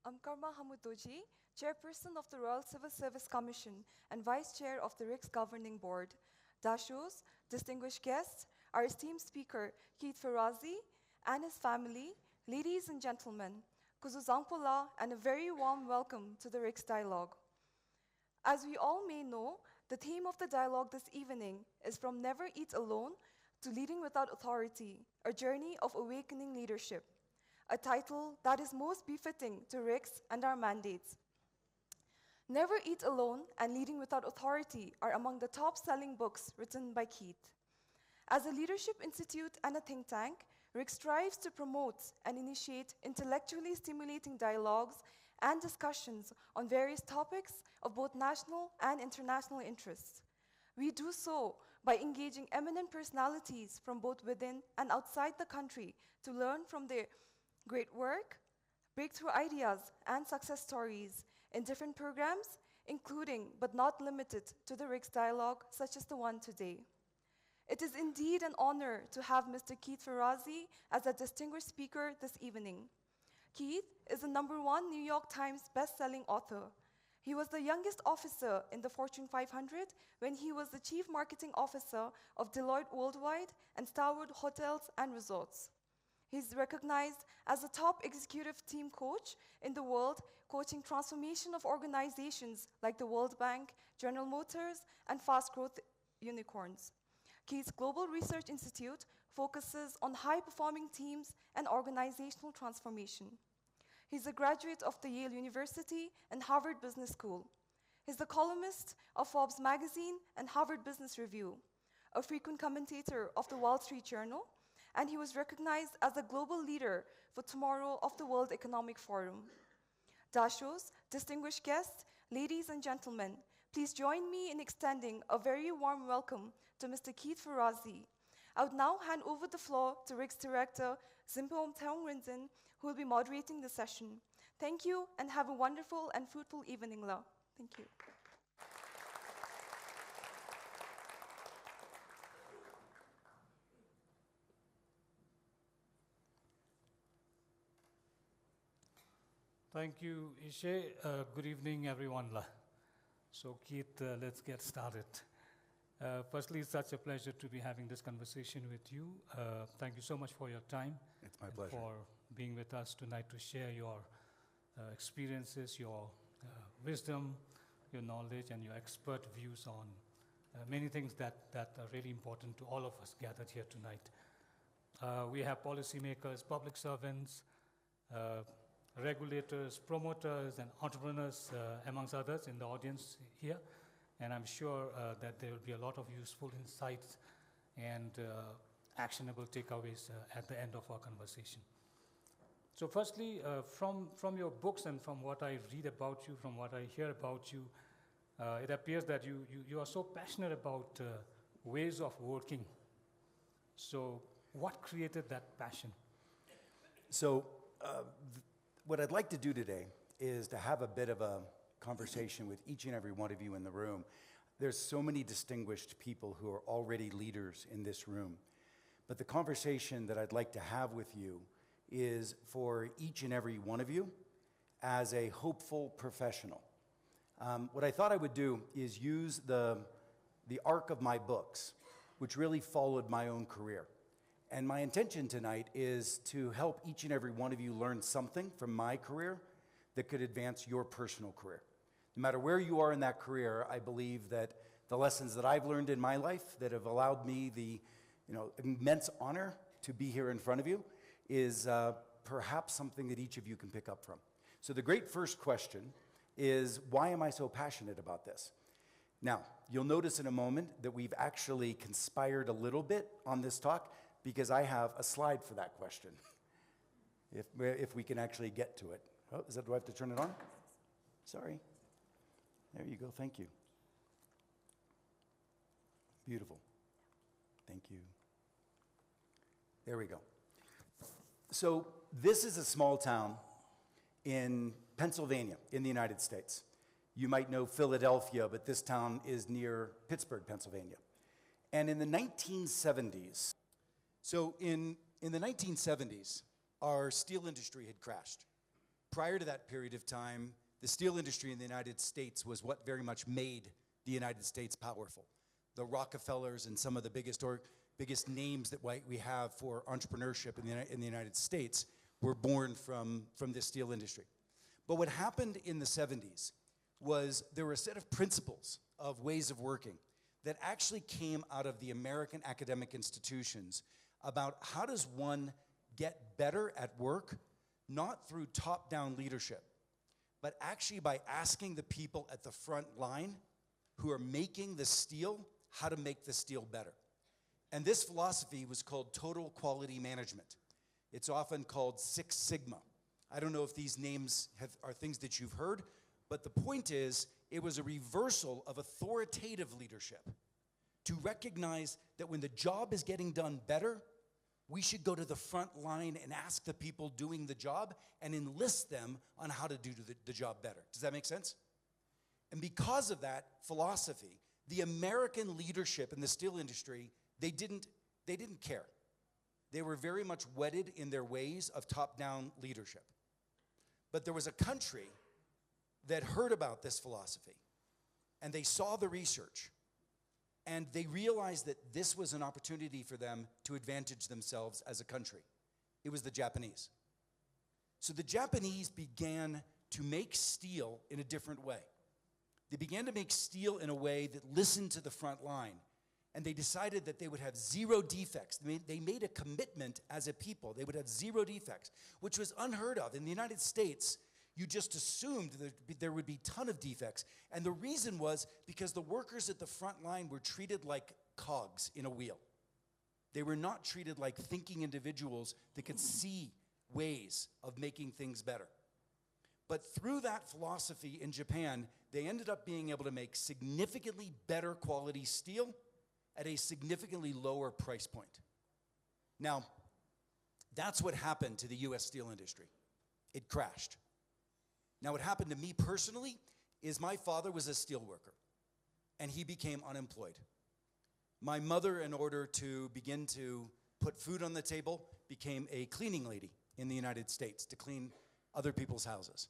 I'm Karma Hamudoji, Chairperson of the Royal Civil Service Commission and Vice Chair of the RIGSS Governing Board. Dashos, distinguished guests, our esteemed speaker, Keith Ferrazzi, and his family, ladies and gentlemen, Kuzuzangpola, and a very warm welcome to the RIGSS Dialogue. As we all may know, the theme of the dialogue this evening is From Never Eat Alone to Leading Without Authority, a journey of awakening leadership, a title that is most befitting to RIGSS and our mandates. Never Eat Alone and Leading Without Authority are among the top-selling books written by Keith. As a leadership institute and a think tank, RIGSS strives to promote and initiate intellectually stimulating dialogues and discussions on various topics of both national and international interest. We do so by engaging eminent personalities from both within and outside the country to learn from their great work, breakthrough ideas, and success stories in different programs, including but not limited to the RIGSS Dialogue, such as the one today. It is indeed an honor to have Mr. Keith Ferrazzi as a distinguished speaker this evening. Keith is the #1 New York Times best-selling author. He was the youngest officer in the Fortune 500 when he was the Chief Marketing Officer of Deloitte Worldwide and Starwood Hotels and Resorts. He's recognized as a top executive team coach in the world, coaching transformation of organizations like the World Bank, General Motors, and fast-growth unicorns. Keith's Global Research Institute focuses on high-performing teams and organizational transformation. He's a graduate of the Yale University and Harvard Business School. He's the columnist of Forbes magazine and Harvard Business Review, a frequent commentator of the Wall Street Journal, and he was recognized as a global leader for Tomorrow of the World Economic Forum. Dashos, distinguished guests, ladies and gentlemen, please join me in extending a very warm welcome to Mr. Keith Ferrazzi. I would now hand over the floor to RIGSS Director Thimphu Chewang Rinzin, who will be moderating the session. Thank you, and have a wonderful and fruitful evening, La. Thank you. Thank you, Ishe. Good evening, everyone. So, Keith, let's get started. Firstly, it's such a pleasure to be having this conversation with you. Thank you so much for your time. It's my pleasure. For being with us tonight to share your experiences, your wisdom, your knowledge, and your expert views on many things that are really important to all of us gathered here tonight. We have policymakers, public servants, regulators, promoters, and entrepreneurs, amongst others, in the audience here. And I'm sure that there will be a lot of useful insights and actionable takeaways at the end of our conversation. So firstly, from your books and from what I read about you, from what I hear about you, it appears that you are so passionate about ways of working. So what created that passion? So what I'd like to do today is to have a bit of a conversation with each and every one of you in the room. There's so many distinguished people who are already leaders in this room. But the conversation that I'd like to have with you is for each and every one of you as a hopeful professional. What I thought I would do is use the arc of my books, which really followed my own career. And my intention tonight is to help each and every one of you learn something from my career that could advance your personal career. No matter where you are in that career, I believe that the lessons that I've learned in my life that have allowed me the immense honor to be here in front of you is perhaps something that each of you can pick up from. So the great first question is, why am I so passionate about this? Now, you'll notice in a moment that we've actually conspired a little bit on this talk because I have a slide for that question, if we can actually get to it. Oh, do I have to turn it on? Sorry. There you go. Thank you. Beautiful. Thank you. There we go. So this is a small town in Pennsylvania, in the United States. You might know Philadelphia, but this town is near Pittsburgh, Pennsylvania. And in the 1970s, in the 1970s, our steel industry had crashed. prior to that period of time, the steel industry in the United States was what very much made the United States powerful. The Rockefellers and some of the biggest names that we have for entrepreneurship in the United States were born from the steel industry. But what happened in the 70s was there were a set of principles of ways of working that actually came out of the American academic institutions about how does one get better at work, not through top-down leadership, but actually by asking the people at the front line who are making the steel how to make the steel better. And this philosophy was called total quality management. It's often called Six Sigma. I don't know if these names are things that you've heard, but the point is, it was a reversal of authoritative leadership to recognize that when the job is getting done better, we should go to the front line and ask the people doing the job and enlist them on how to do the job better. Does that make sense? And because of that philosophy, the American leadership in the steel industry, they didn't care. They were very much wedded in their ways of top-down leadership. But there was a country that heard about this philosophy, and they saw the research, and they realized that this was an opportunity for them to advantage themselves as a country. It was the Japanese. So the Japanese began to make steel in a different way. They began to make steel in a way that listened to the front line, and they decided that they would have zero defects. They made a commitment as a people. They would have zero defects, which was unheard of. In the United States, you just assumed that there would be a ton of defects. And the reason was because the workers at the front line were treated like cogs in a wheel. They were not treated like thinking individuals that could see ways of making things better. But through that philosophy in Japan, they ended up being able to make significantly better quality steel at a significantly lower price point. Now, that's what happened to the US steel industry. It crashed. Now, what happened to me personally is my father was a steel worker, and he became unemployed. My mother, in order to begin to put food on the table, became a cleaning lady in the United States to clean other people's houses.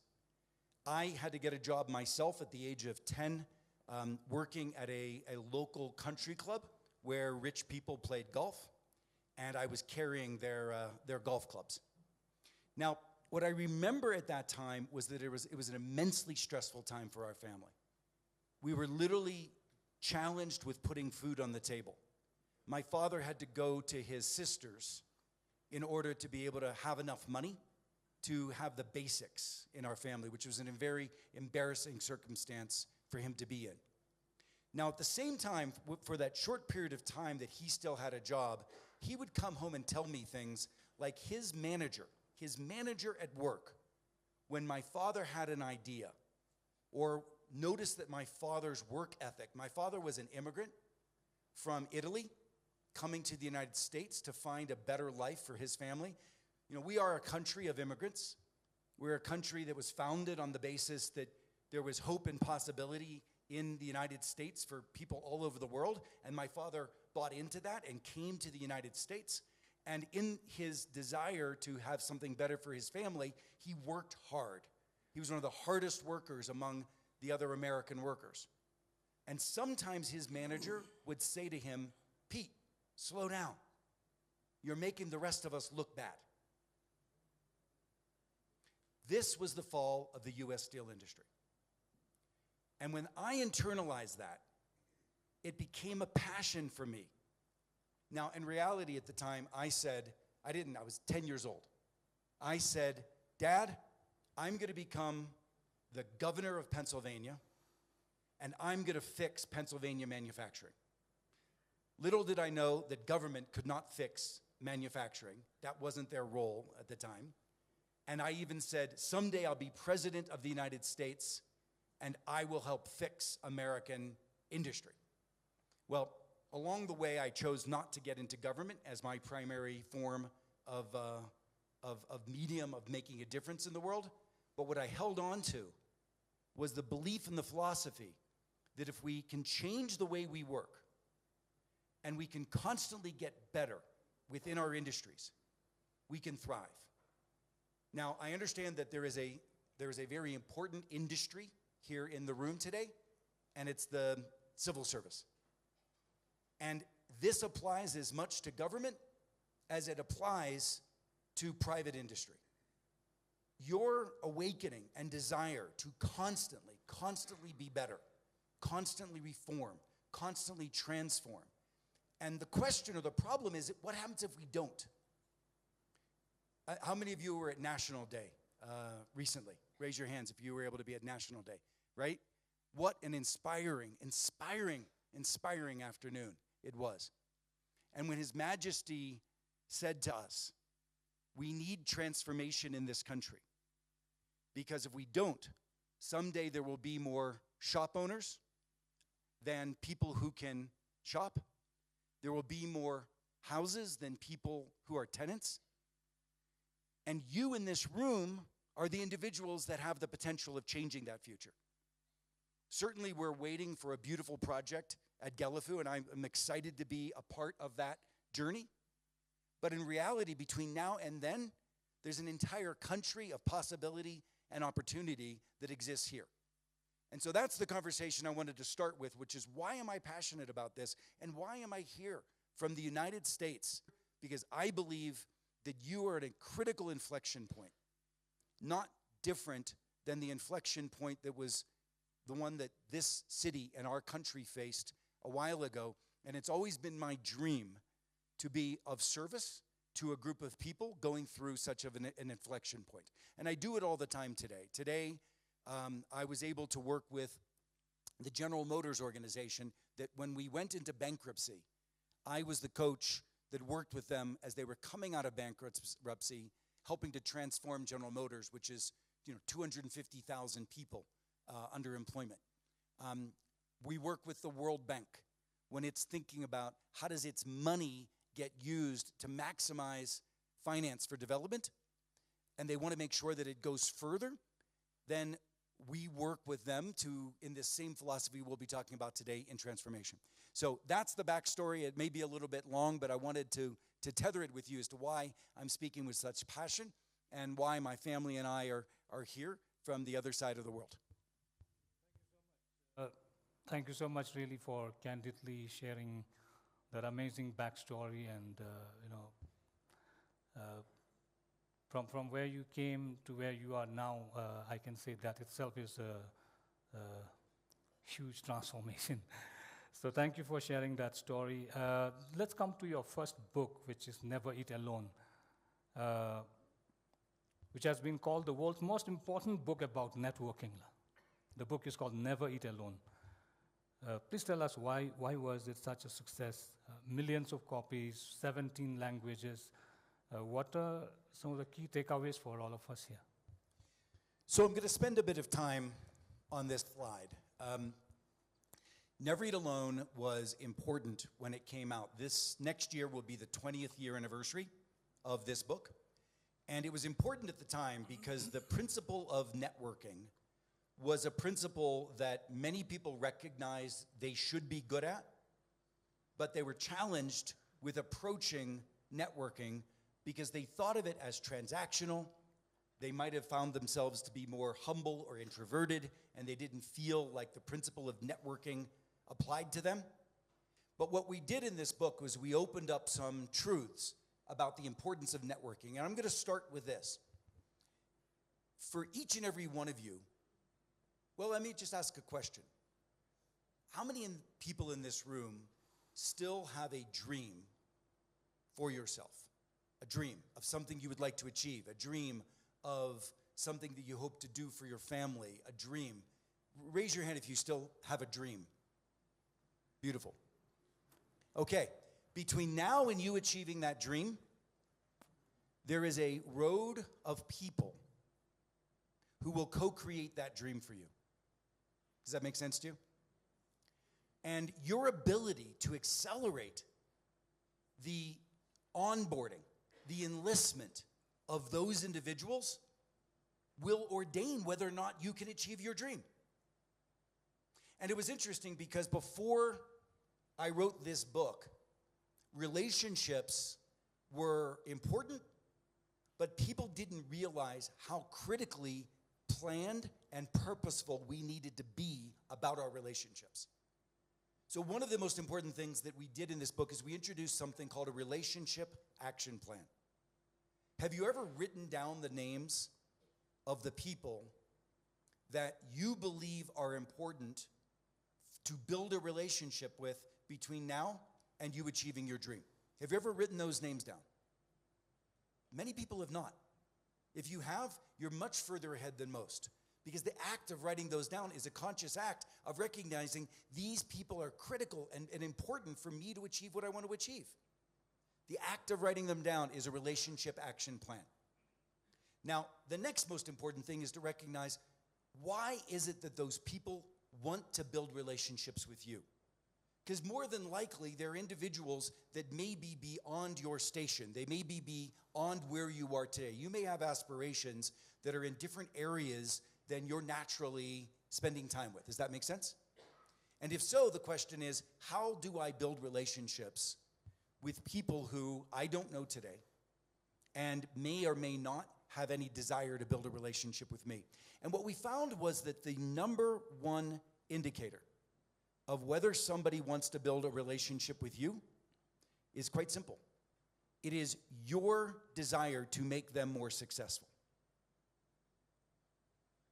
I had to get a job myself at the age of 10, working at a local country club where rich people played golf, and I was carrying their golf clubs. Now, what I remember at that time was that it was an immensely stressful time for our family. We were literally challenged with putting food on the table. My father had to go to his sisters in order to be able to have enough money to have the basics in our family, which was a very embarrassing circumstance for him to be in. Now, at the same time, for that short period of time that he still had a job, he would come home and tell me things like his manager at work, when my father had an idea or noticed that my father's work ethic, my father was an immigrant from Italy coming to the United States to find a better life for his family. You know, we are a country of immigrants. We're a country that was founded on the basis that there was hope and possibility in the United States for people all over the world, and my father bought into that and came to the United States. And in his desire to have something better for his family, he worked hard. He was one of the hardest workers among the other American workers. And sometimes his manager would say to him, "Pete, slow down. You're making the rest of us look bad." This was the fall of the US steel industry. And when I internalized that, it became a passion for me. Now, in reality, at the time, I was 10 years old. I said, "Dad, I'm going to become the governor of Pennsylvania, and I'm going to fix Pennsylvania manufacturing." Little did I know that government could not fix manufacturing. That wasn't their role at the time. And I even said, "Someday I'll be president of the United States, and I will help fix American industry." Well, along the way, I chose not to get into government as my primary form of medium of making a difference in the world. But what I held on to was the belief in the philosophy that if we can change the way we work and we can constantly get better within our industries, we can thrive. Now, I understand that there is a there is a very important industry here in the room today, and it's the civil service. And this applies as much to government as it applies to private industry. Your awakening and desire to constantly be better, constantly reform, constantly transform. And the question or the problem is, what happens if we don't? How many of you were at National Day recently? Raise your hands if you were able to be at National Day, right? What an inspiring afternoon it was. And when His Majesty said to us, we need transformation in this country, because if we don't, someday there will be more shop owners than people who can shop. There will be more houses than people who are tenants. And you in this room are the individuals that have the potential of changing that future. Certainly we're waiting for a beautiful project at Gellifu, and I'm excited to be a part of that journey. But in reality, between now and then, there's an entire country of possibility and opportunity that exists here. And so that's the conversation I wanted to start with, which is, why am I passionate about this? And why am I here from the United States? Because I believe that you are at a critical inflection point, not different than the inflection point that was the one that this city and our country faced a while ago. And it's always been my dream to be of service to a group of people going through such of an inflection point. And I do it all the time today. Today, I was able to work with the General Motors organization that when we went into bankruptcy, I was the coach that worked with them as they were coming out of bankruptcy, helping to transform General Motors, which is 250,000 people under employment. We work with the World Bank when it's thinking about how does its money get used to maximize finance for development, and they want to make sure that it goes further. Then we work with them to, in this same philosophy we'll be talking about today, in transformation. So that's the backstory. It may be a little bit long, but I wanted to tether it with you as to why I'm speaking with such passion and why my family and I are here from the other side of the world. Thank you so much, really, for candidly sharing that amazing backstory, and from where you came to where you are now. I can say that itself is a huge transformation. So thank you for sharing that story. Let's come to your first book, which is Never Eat Alone, which has been called the world's most important book about networking. The book is called Never Eat Alone. Please tell us why was it such a success? Millions of copies, 17 languages. What are some of the key takeaways for all of us here? So I'm going to spend a bit of time on this slide. Never Eat Alone was important when it came out. This next year will be the 20th year anniversary of this book. And it was important at the time because the principle of networking was a principle that many people recognized they should be good at, but they were challenged with approaching networking because they thought of it as transactional. They might have found themselves to be more humble or introverted, and they didn't feel like the principle of networking applied to them. But what we did in this book was we opened up some truths about the importance of networking. And I'm going to start with this. For each and every one of you, well, let me just ask a question. How many people in this room still have a dream for yourself? A dream of something you would like to achieve, a dream of something that you hope to do for your family, a dream. Raise your hand if you still have a dream. Beautiful. Okay, between now and you achieving that dream, there is a road of people who will co-create that dream for you. Does that make sense to you? And your ability to accelerate the onboarding, the enlistment of those individuals will ordain whether or not you can achieve your dream. And it was interesting because before I wrote this book, relationships were important, but people didn't realize how critically planned and purposeful we needed to be about our relationships. So one of the most important things that we did in this book is we introduced something called a relationship action plan. Have you ever written down the names of the people that you believe are important to build a relationship with between now and you achieving your dream? Have you ever written those names down? Many people have not. If you have, you're much further ahead than most, because the act of writing those down is a conscious act of recognizing these people are critical and important for me to achieve what I want to achieve. The act of writing them down is a relationship action plan. Now, the next most important thing is to recognize, why is it that those people want to build relationships with you? Because more than likely, they're individuals that may be beyond your station. They may be beyond where you are today. You may have aspirations that are in different areas than you're naturally spending time with. Does that make sense? And if so, the question is, how do I build relationships with people who I don't know today and may or may not have any desire to build a relationship with me? And what we found was that the number one indicator of whether somebody wants to build a relationship with you is quite simple. It is your desire to make them more successful.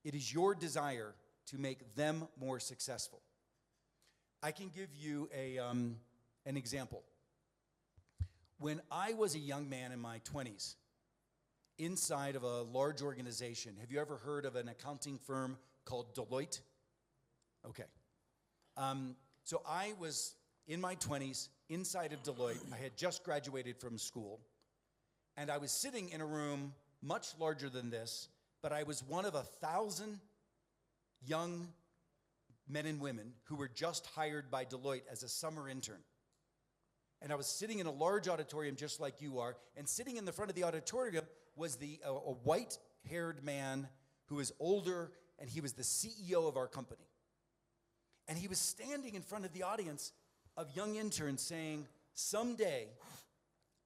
It is your desire to make them more successful. I can give you an example. When I was a young man in my 20s, inside of a large organization, have you ever heard of an accounting firm called Deloitte? Okay. So I was in my 20s, inside of Deloitte. I had just graduated from school, and I was sitting in a room much larger than this, but I was one of 1,000 young men and women who were just hired by Deloitte as a summer intern. And I was sitting in a large auditorium just like you are, and sitting in the front of the auditorium was a white-haired man who was older, and he was the CEO of our company. And he was standing in front of the audience of young interns saying, someday,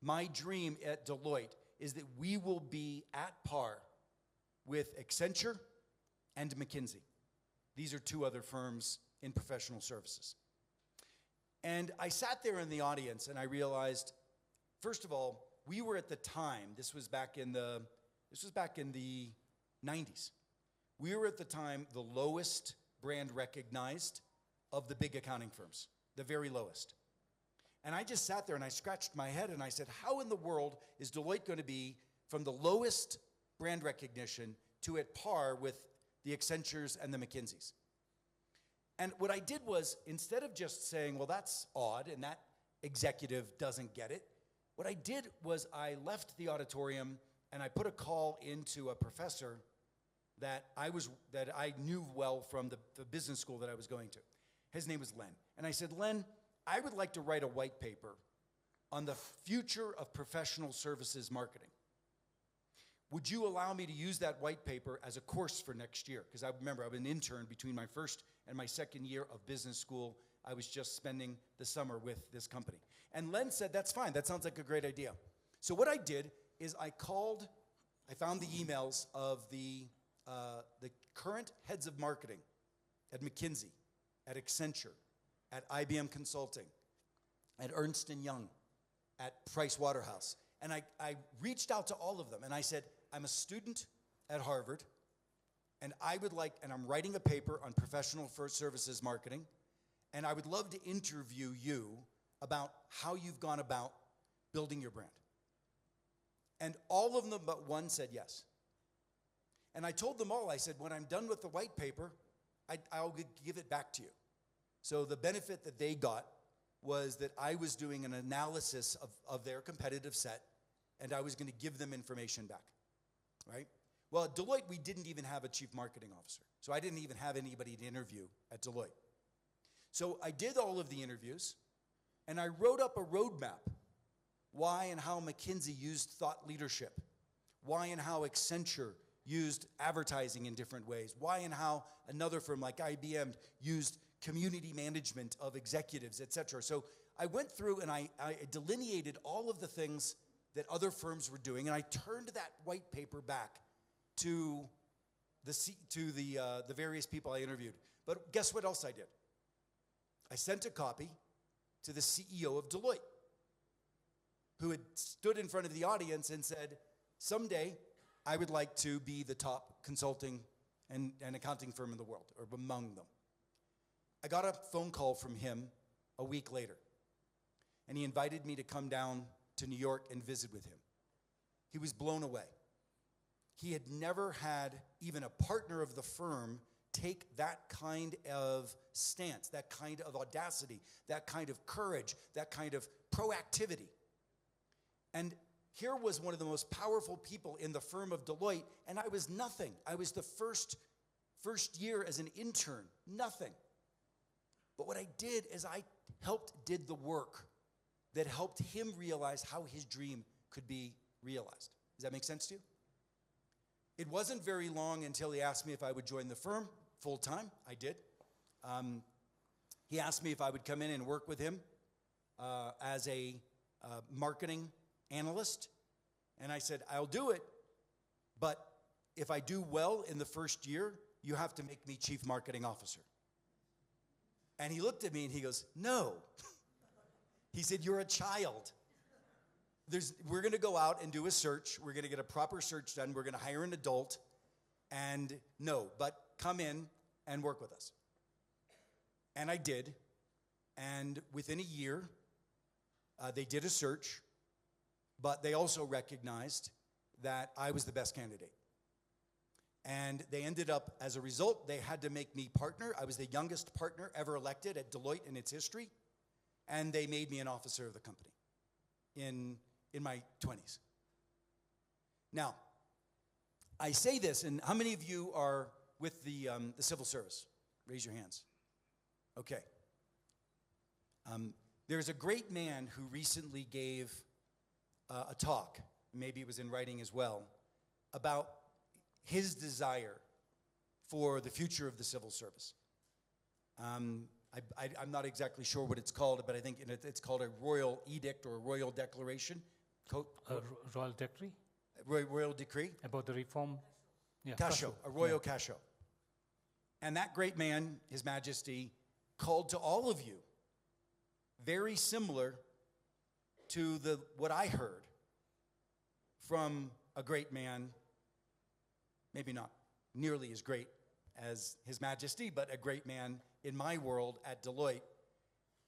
my dream at Deloitte is that we will be at par with Accenture and McKinsey. These are two other firms in professional services. And I sat there in the audience and I realized, first of all, we were at the time, this was back in the 90s. We were at the time the lowest brand recognized of the big accounting firms, the very lowest. And I just sat there and I scratched my head and I said, how in the world is Deloitte going to be from the lowest brand recognition to at par with the Accentures and the McKinseys? And what I did was, instead of just saying, well, that's odd and that executive doesn't get it, what I did was I left the auditorium and I put a call into a professor that I knew well from the business school that I was going to. His name was Len. And I said, Len, I would like to write a white paper on the future of professional services marketing. Would you allow me to use that white paper as a course for next year? Because I remember I was an intern between my first and my second year of business school. I was just spending the summer with this company. And Len said, that's fine. That sounds like a great idea. So what I did is I found the emails of the current heads of marketing at McKinsey, at Accenture, at IBM Consulting, at Ernst & Young, at Price Waterhouse. And I reached out to all of them and I said, I'm a student at Harvard and I'm writing a paper on professional services marketing, and I would love to interview you about how you've gone about building your brand. And all of them but one said yes. And I told them all, I said, when I'm done with the white paper, I'll give it back to you. So the benefit that they got was that I was doing an analysis of their competitive set, and I was going to give them information back, right? Well, at Deloitte, we didn't even have a chief marketing officer. So I didn't even have anybody to interview at Deloitte. So I did all of the interviews, and I wrote up a roadmap, why and how McKinsey used thought leadership, why and how Accenture used advertising in different ways, why and how another firm like IBM used community management of executives, et cetera. So I went through and I delineated all of the things that other firms were doing, and I turned that white paper back to the various people I interviewed. But guess what else I did? I sent a copy to the CEO of Deloitte, who had stood in front of the audience and said, someday I would like to be the top consulting and accounting firm in the world, or among them. I got a phone call from him a week later, and he invited me to come down to New York and visit with him. He was blown away. He had never had even a partner of the firm take that kind of stance, that kind of audacity, that kind of courage, that kind of proactivity. And here was one of the most powerful people in the firm of Deloitte, and I was nothing. I was the first year as an intern, nothing. But what I did is I did the work that helped him realize how his dream could be realized. Does that make sense to you? It wasn't very long until he asked me if I would join the firm full time. I did. He asked me if I would come in and work with him as a marketing analyst. And I said, I'll do it, but if I do well in the first year, you have to make me chief marketing officer. And he looked at me and he goes, no. He said, you're a child. We're going to go out and do a search. We're going to get a proper search done. We're going to hire an adult. And no, but come in and work with us. And I did. And within a year, they did a search, but they also recognized that I was the best candidate. And they ended up, as a result, they had to make me partner. I was the youngest partner ever elected at Deloitte in its history. And they made me an officer of the company in my 20s. Now, I say this, and how many of you are with the civil service? Raise your hands. Okay. There's a great man who recently gave a talk, maybe it was in writing as well, about his desire for the future of the civil service. I'm not exactly sure what it's called, but I think it's called a royal edict or a royal declaration. Royal decree? Royal decree. About the reform? Yeah, Casho, a royal casho. And that great man, His Majesty, called to all of you, very similar to what I heard from a great man, maybe not nearly as great as His Majesty, but a great man in my world at Deloitte.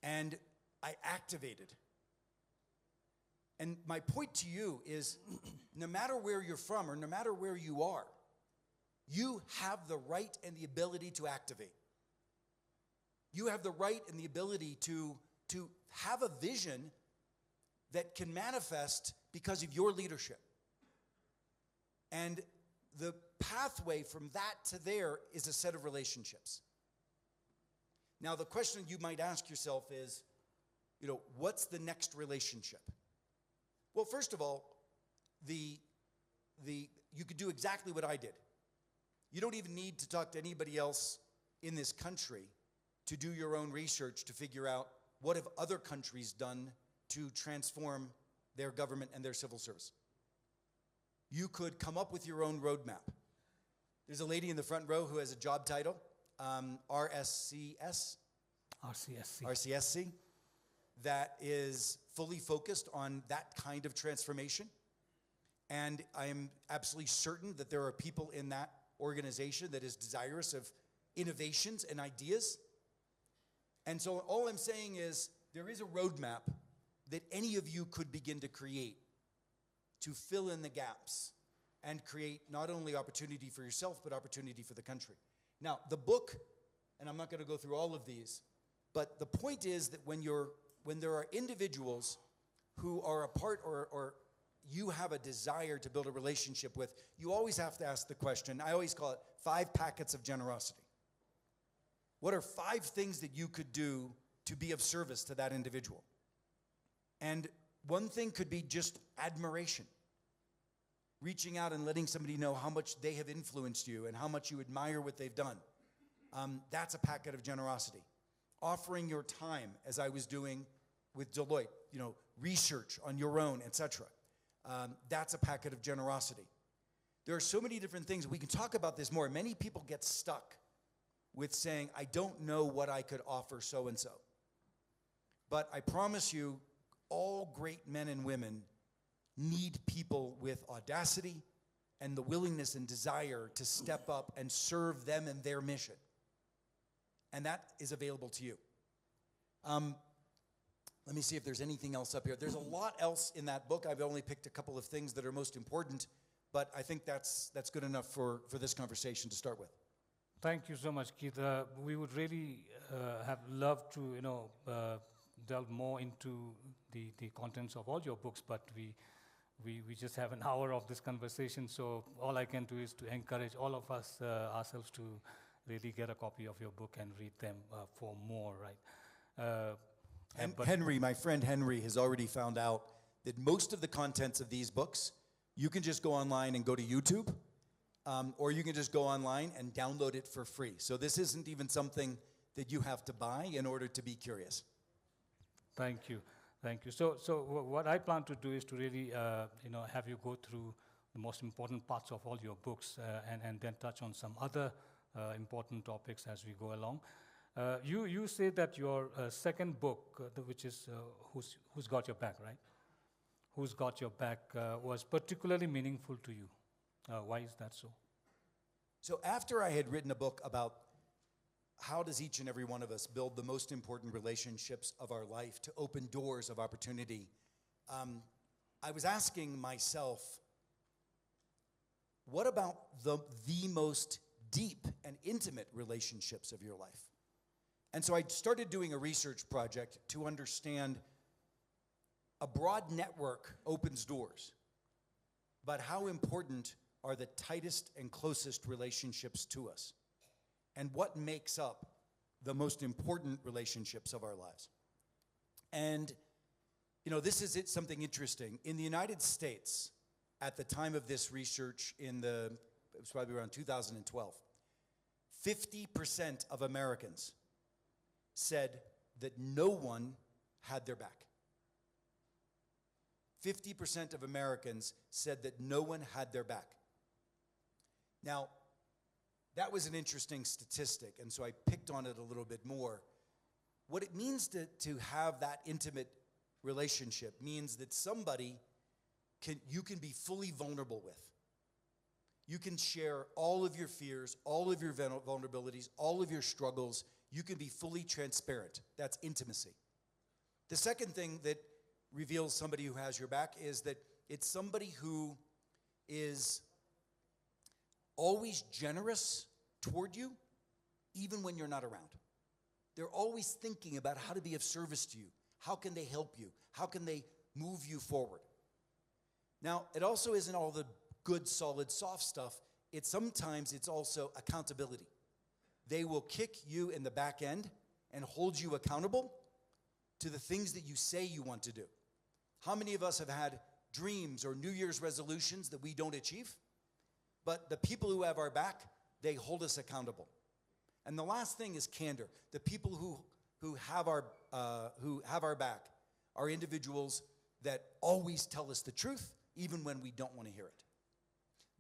And I activated. And my point to you is, no matter where you're from or no matter where you are, you have the right and the ability to activate. You have the right and the ability to have a vision that can manifest because of your leadership. And the pathway from that to there is a set of relationships. Now, the question you might ask yourself is, what's the next relationship? Well, first of all, you could do exactly what I did. You don't even need to talk to anybody else in this country to do your own research to figure out what have other countries done to transform their government and their civil service. You could come up with your own roadmap. There's a lady in the front row who has a job title, RSCS? RCSC, that is fully focused on that kind of transformation. And I am absolutely certain that there are people in that organization that is desirous of innovations and ideas. And so all I'm saying is there is a roadmap that any of you could begin to create to fill in the gaps and create not only opportunity for yourself, but opportunity for the country. Now, the book, and I'm not going to go through all of these, but the point is that when there are individuals who are a part or you have a desire to build a relationship with, you always have to ask the question, I always call it 5 packets of generosity. What are 5 things that you could do to be of service to that individual? And one thing could be just admiration. Reaching out and letting somebody know how much they have influenced you and how much you admire what they've done. That's a packet of generosity. Offering your time, as I was doing with Deloitte, research on your own, etc. That's a packet of generosity. There are so many different things. We can talk about this more. Many people get stuck with saying, I don't know what I could offer so-and-so. But I promise you, all great men and women need people with audacity and the willingness and desire to step up and serve them and their mission. And that is available to you. Let me see if there's anything else up here. There's a lot else in that book. I've only picked a couple of things that are most important, but I think that's good enough for this conversation to start with. Thank you so much, Keith. We would really have loved to, delve more into the contents of all your books, but we just have an hour of this conversation, so all I can do is to encourage all of us ourselves to really get a copy of your book and read them for more, right? And Henry, my friend Henry, has already found out that most of the contents of these books, you can just go online and go to YouTube, or you can just go online and download it for free. So this isn't even something that you have to buy in order to be curious. Thank you. Thank you. So what I plan to do is to really, have you go through the most important parts of all your books and then touch on some other important topics as we go along. You say that your second book, which is Who's Got Your Back, right? Who's Got Your Back was particularly meaningful to you. Why is that so? So after I had written a book about how does each and every one of us build the most important relationships of our life to open doors of opportunity, I was asking myself, what about the most deep and intimate relationships of your life? And so I started doing a research project to understand a broad network opens doors, but how important are the tightest and closest relationships to us? And what makes up the most important relationships of our lives? And, this is something interesting. In the United States, at the time of this research it was probably around 2012, 50% of Americans said that no one had their back. 50% of Americans said that no one had their back. Now, that was an interesting statistic, and so I picked on it a little bit more. What it means to have that intimate relationship means that somebody you can be fully vulnerable with. You can share all of your fears, all of your vulnerabilities, all of your struggles. You can be fully transparent. That's intimacy. The second thing that reveals somebody who has your back is that it's somebody who is always generous toward you, even when you're not around. They're always thinking about how to be of service to you. How can they help you? How can they move you forward? Now, it also isn't all the good, solid, soft stuff. Sometimes it's also accountability. They will kick you in the back end and hold you accountable to the things that you say you want to do. How many of us have had dreams or New Year's resolutions that we don't achieve? But the people who have our back, they hold us accountable. And the last thing is candor. The people who have our back are individuals that always tell us the truth, even when we don't want to hear it.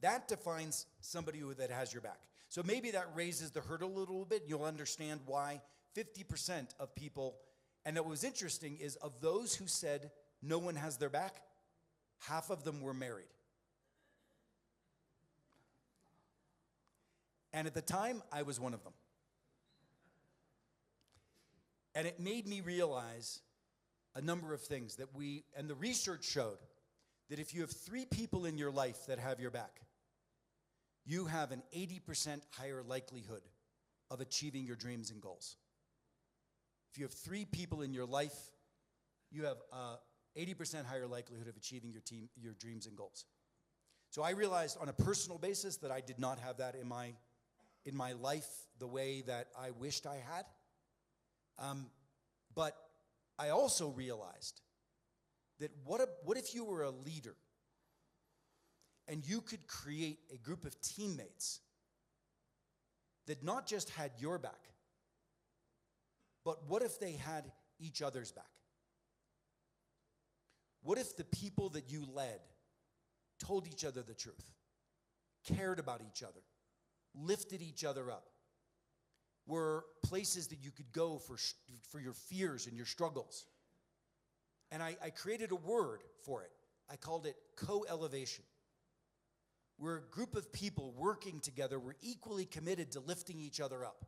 That defines somebody that has your back. So maybe that raises the hurdle a little bit. You'll understand why 50% of people, and what was interesting is of those who said no one has their back, half of them were married. And at the time, I was one of them. And it made me realize a number of things and the research showed that if you have 3 people in your life that have your back, you have an 80% higher likelihood of achieving your dreams and goals. If you have 3 people in your life, you have 80% higher likelihood of achieving your dreams and goals. So I realized on a personal basis that I did not have that in my life the way that I wished I had. But I also realized that what if you were a leader and you could create a group of teammates that not just had your back, but what if they had each other's back? What if the people that you led told each other the truth? cared about each other, lifted each other up, were places that you could go for your fears and your struggles. And I created a word for it. I called it co-elevation. We're a group of people working together. We're equally committed to lifting each other up.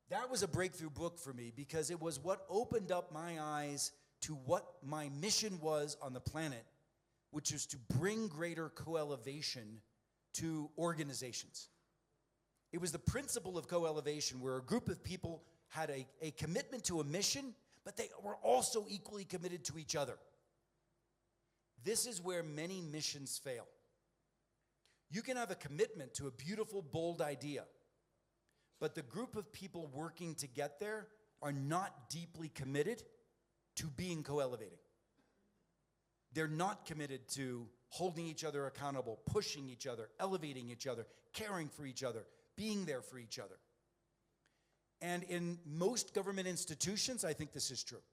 That was a breakthrough book for me because it was what opened up my eyes to what my mission was on the planet, which is to bring greater co-elevation to organizations. It was the principle of co-elevation where a group of people had a commitment to a mission, but they were also equally committed to each other. This is where many missions fail. You can have a commitment to a beautiful, bold idea, but the group of people working to get there are not deeply committed to being co-elevating. They're not committed to holding each other accountable, pushing each other, elevating each other, caring for each other, being there for each other. And in most government institutions, I think this is true.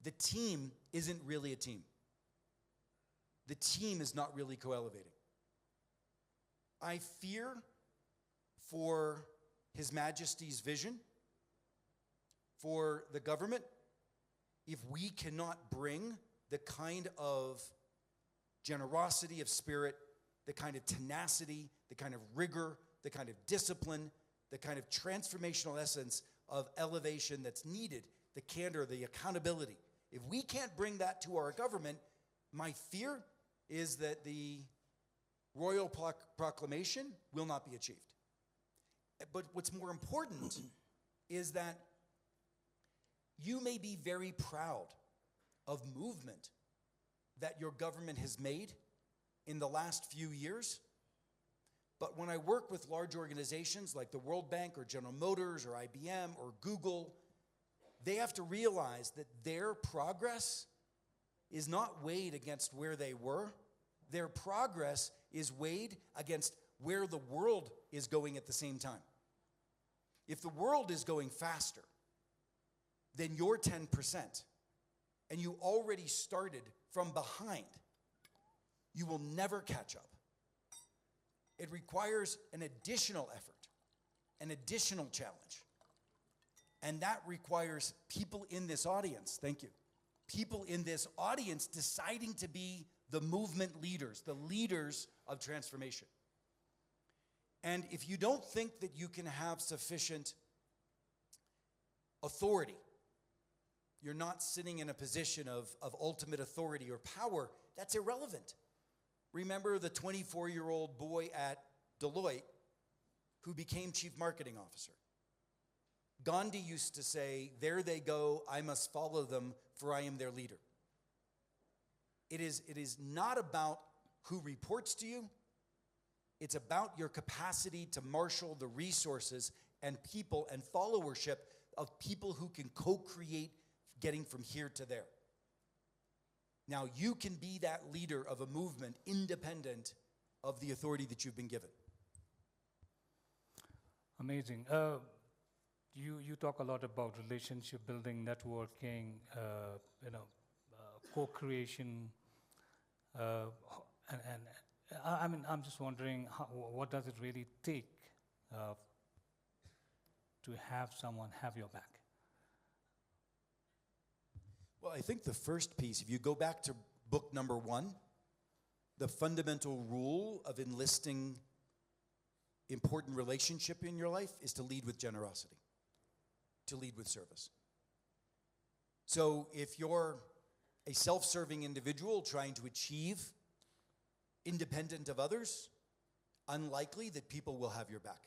The team isn't really a team. The team is not really co-elevating. I fear for His Majesty's vision for the government if we cannot bring the kind of generosity of spirit, the kind of tenacity, the kind of rigor, the kind of discipline, the kind of transformational essence of elevation that's needed, the candor, the accountability. If we can't bring that to our government, my fear is that the royal proclamation will not be achieved. But what's more important is that you may be very proud of movement that your government has made in the last few years. But when I work with large organizations like the World Bank or General Motors or IBM or Google, they have to realize that their progress is not weighed against where they were. Their progress is weighed against where the world is going at the same time. If the world is going faster than your 10%, and you already started from behind, you will never catch up. It requires an additional effort, an additional challenge. And that requires people in this audience, thank you, people in this audience deciding to be the movement leaders, the leaders of transformation. And if you don't think that you can have sufficient authority, you're not sitting in a position of ultimate authority or power, that's irrelevant. Remember the 24-year-old boy at Deloitte who became chief marketing officer. Gandhi used to say, "There they go, I must follow them, for I am their leader." It is not about who reports to you. It's about your capacity to marshal the resources and people and followership of people who can co-create getting from here to there. Now, you can be that leader of a movement independent of the authority that you've been given. Amazing. You talk a lot about relationship building, networking, co-creation, and I mean, I'm just wondering, what does it really take to have someone have your back? Well, I think the first piece, if you go back to book number 1, the fundamental rule of enlisting important relationship in your life is to lead with generosity, to lead with service. So if you're a self-serving individual trying to achieve independent of others, unlikely that people will have your back.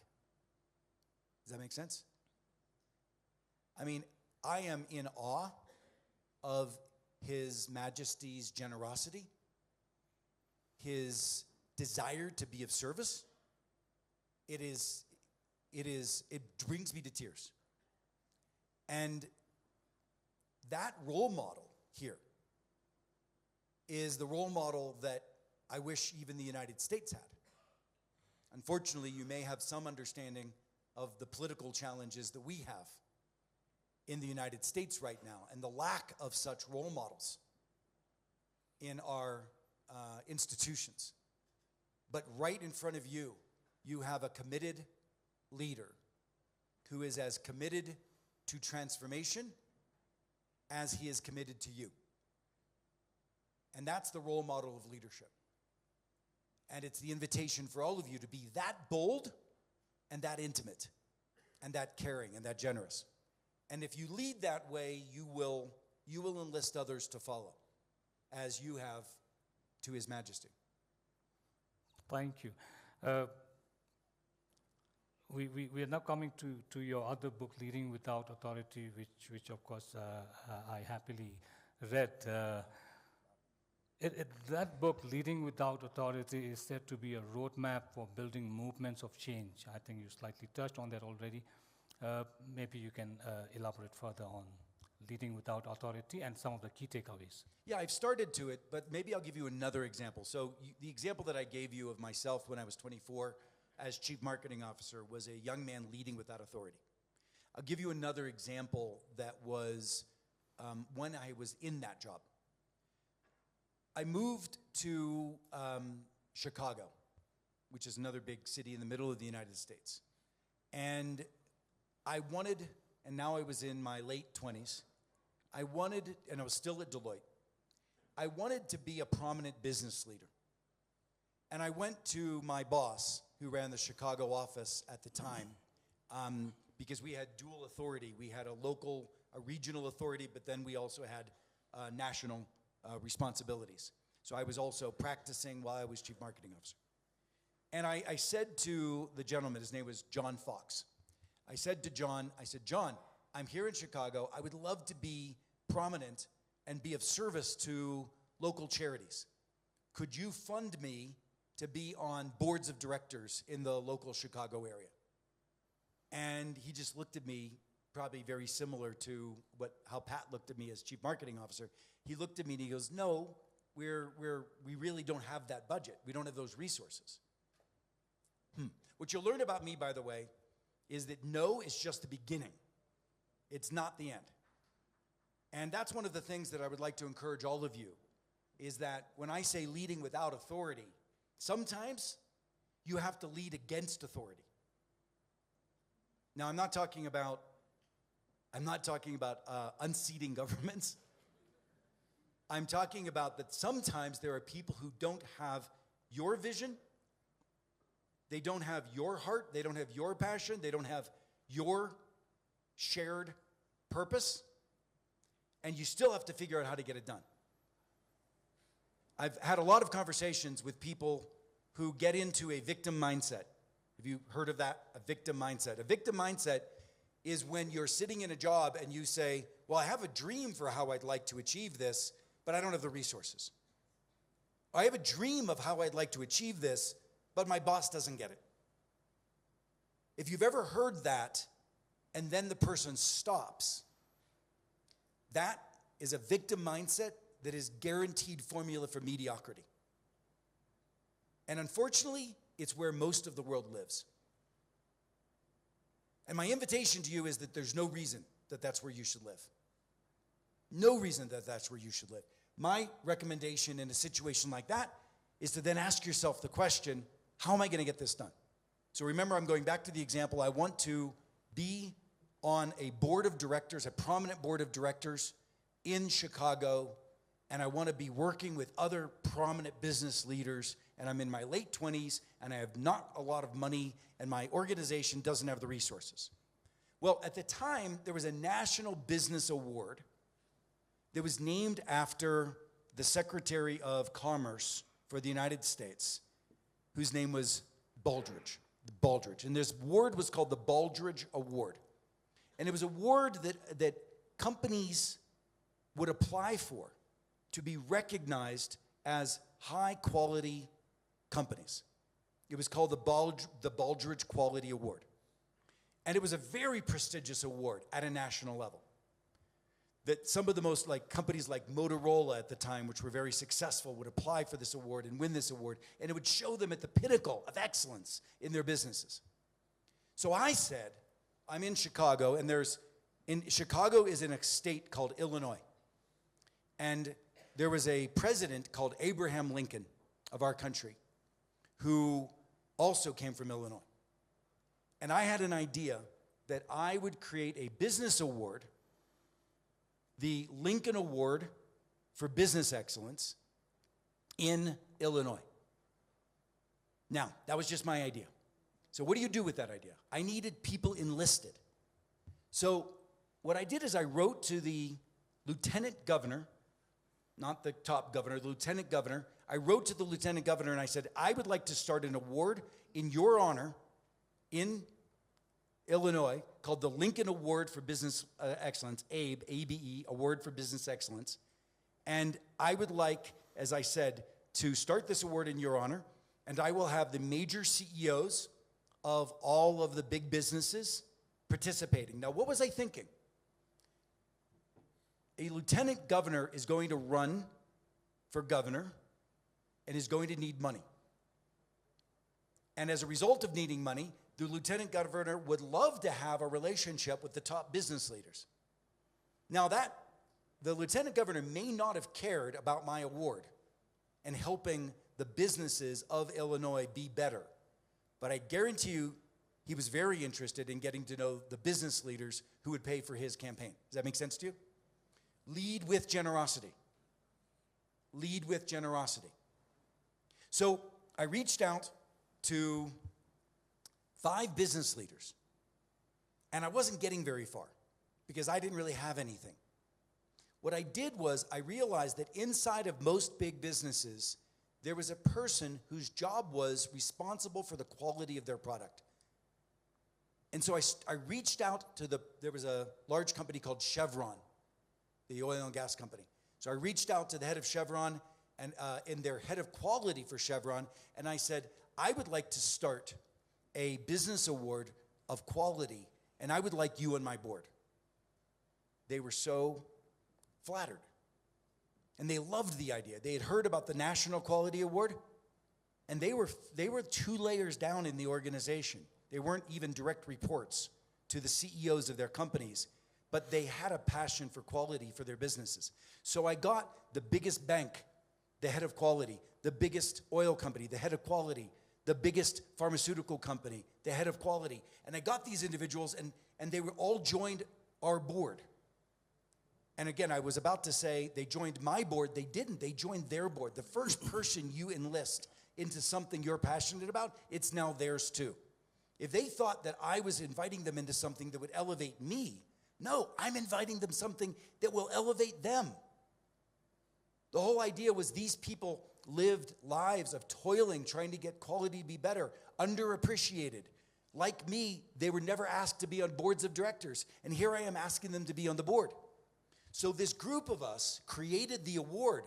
Does that make sense? I mean, I am in awe of His Majesty's generosity, his desire to be of service. It brings me to tears. And that role model here is the role model that I wish even the United States had. Unfortunately, you may have some understanding of the political challenges that we have in the United States right now and the lack of such role models in our institutions. But right in front of you, you have a committed leader who is as committed to transformation as he is committed to you. And that's the role model of leadership. And it's the invitation for all of you to be that bold and that intimate and that caring and that generous. And if you lead that way, you will enlist others to follow, as you have to His Majesty. Thank you. We are now coming to your other book, Leading Without Authority, which of course I happily read. That book, Leading Without Authority, is said to be a roadmap for building movements of change. I think you slightly touched on that already. Maybe you can elaborate further on Leading Without Authority and some of the key takeaways. Yeah, I've started to it, but maybe I'll give you another example. So the example that I gave you of myself when I was 24 as Chief Marketing Officer was a young man leading without authority. I'll give you another example that was when I was in that job. I moved to Chicago, which is another big city in the middle of the United States. And I wanted, and now I was in my late 20s, and I was still at Deloitte, I wanted to be a prominent business leader. And I went to my boss, who ran the Chicago office at the time, because we had dual authority. We had a regional authority, but then we also had national responsibilities. So I was also practicing while I was Chief Marketing Officer. And I said to the gentleman, his name was John Fox, I said, John, I'm here in Chicago. I would love to be prominent and be of service to local charities. Could you fund me to be on boards of directors in the local Chicago area? And he just looked at me, probably very similar to how Pat looked at me as Chief Marketing Officer. He looked at me and he goes, no, we really don't have that budget. We don't have those resources. What you'll learn about me, by the way, is that no is just the beginning. It's not the end. And that's one of the things that I would like to encourage all of you, is that when I say leading without authority, sometimes you have to lead against authority. Now, I'm not talking about unseating governments. I'm talking about that sometimes there are people who don't have your vision, they don't have your heart, they don't have your passion, they don't have your shared purpose, and you still have to figure out how to get it done. I've had a lot of conversations with people who get into a victim mindset. Have you heard of that? A victim mindset. A victim mindset is when you're sitting in a job and you say, well, I have a dream for how I'd like to achieve this, but I don't have the resources. I have a dream of how I'd like to achieve this, but my boss doesn't get it. If you've ever heard that, and then the person stops, that is a victim mindset that is guaranteed formula for mediocrity. And unfortunately, it's where most of the world lives. And my invitation to you is that there's no reason that that's where you should live. No reason that that's where you should live. My recommendation in a situation like that is to then ask yourself the question, how am I going to get this done? So remember, I'm going back to the example. I want to be on a board of directors, a prominent board of directors in Chicago, and I want to be working with other prominent business leaders, and I'm in my late 20s, and I have not a lot of money, and my organization doesn't have the resources. Well, at the time, there was a National Business Award that was named after the Secretary of Commerce for the United States, whose name was Baldrige. And this award was called the Baldrige Award. And it was an award that companies would apply for to be recognized as high-quality companies. It was called the Baldrige Quality Award. And it was a very prestigious award at a national level. That some of the most companies like Motorola at the time, which were very successful, would apply for this award and win this award, and it would show them at the pinnacle of excellence in their businesses. So I said, I'm in Chicago, and Chicago is in a state called Illinois. And there was a president called Abraham Lincoln of our country who also came from Illinois. And I had an idea that I would create a business award, the Lincoln Award for Business Excellence in Illinois. Now, that was just my idea. So what do you do with that idea? I needed people enlisted. So what I did is I wrote to the lieutenant governor, not the top governor, the lieutenant governor. I wrote to the lieutenant governor and I said, I would like to start an award in your honor in Illinois called the Lincoln Award for Business Excellence, ABE, A-B-E, Award for Business Excellence. And I would like, as I said, to start this award in your honor, and I will have the major CEOs of all of the big businesses participating. Now, what was I thinking? A lieutenant governor is going to run for governor and is going to need money. And as a result of needing money, the lieutenant governor would love to have a relationship with the top business leaders. Now the lieutenant governor may not have cared about my award and helping the businesses of Illinois be better, but I guarantee you he was very interested in getting to know the business leaders who would pay for his campaign. Does that make sense to you? Lead with generosity. Lead with generosity. So I reached out to 5 business leaders, and I wasn't getting very far because I didn't really have anything. What I did was I realized that inside of most big businesses, there was a person whose job was responsible for the quality of their product. And so I reached out to there was a large company called Chevron, the oil and gas company. So I reached out to the head of Chevron and their head of quality for Chevron, and I said, I would like to start a business award of quality, and I would like you on my board. They were so flattered, and they loved the idea. They had heard about the National Quality Award, and they were 2 layers down in the organization. They weren't even direct reports to the CEOs of their companies, but they had a passion for quality for their businesses. So I got the biggest bank, the head of quality, the biggest oil company, the head of quality, the biggest pharmaceutical company, the head of quality. And I got these individuals, and they were all joined our board. And again, I was about to say they joined my board. They didn't. They joined their board. The first person you enlist into something you're passionate about, it's now theirs too. If they thought that I was inviting them into something that would elevate me, no, I'm inviting them something that will elevate them. The whole idea was these people lived lives of toiling, trying to get quality to be better, underappreciated. Like me, they were never asked to be on boards of directors, and here I am asking them to be on the board. So this group of us created the award,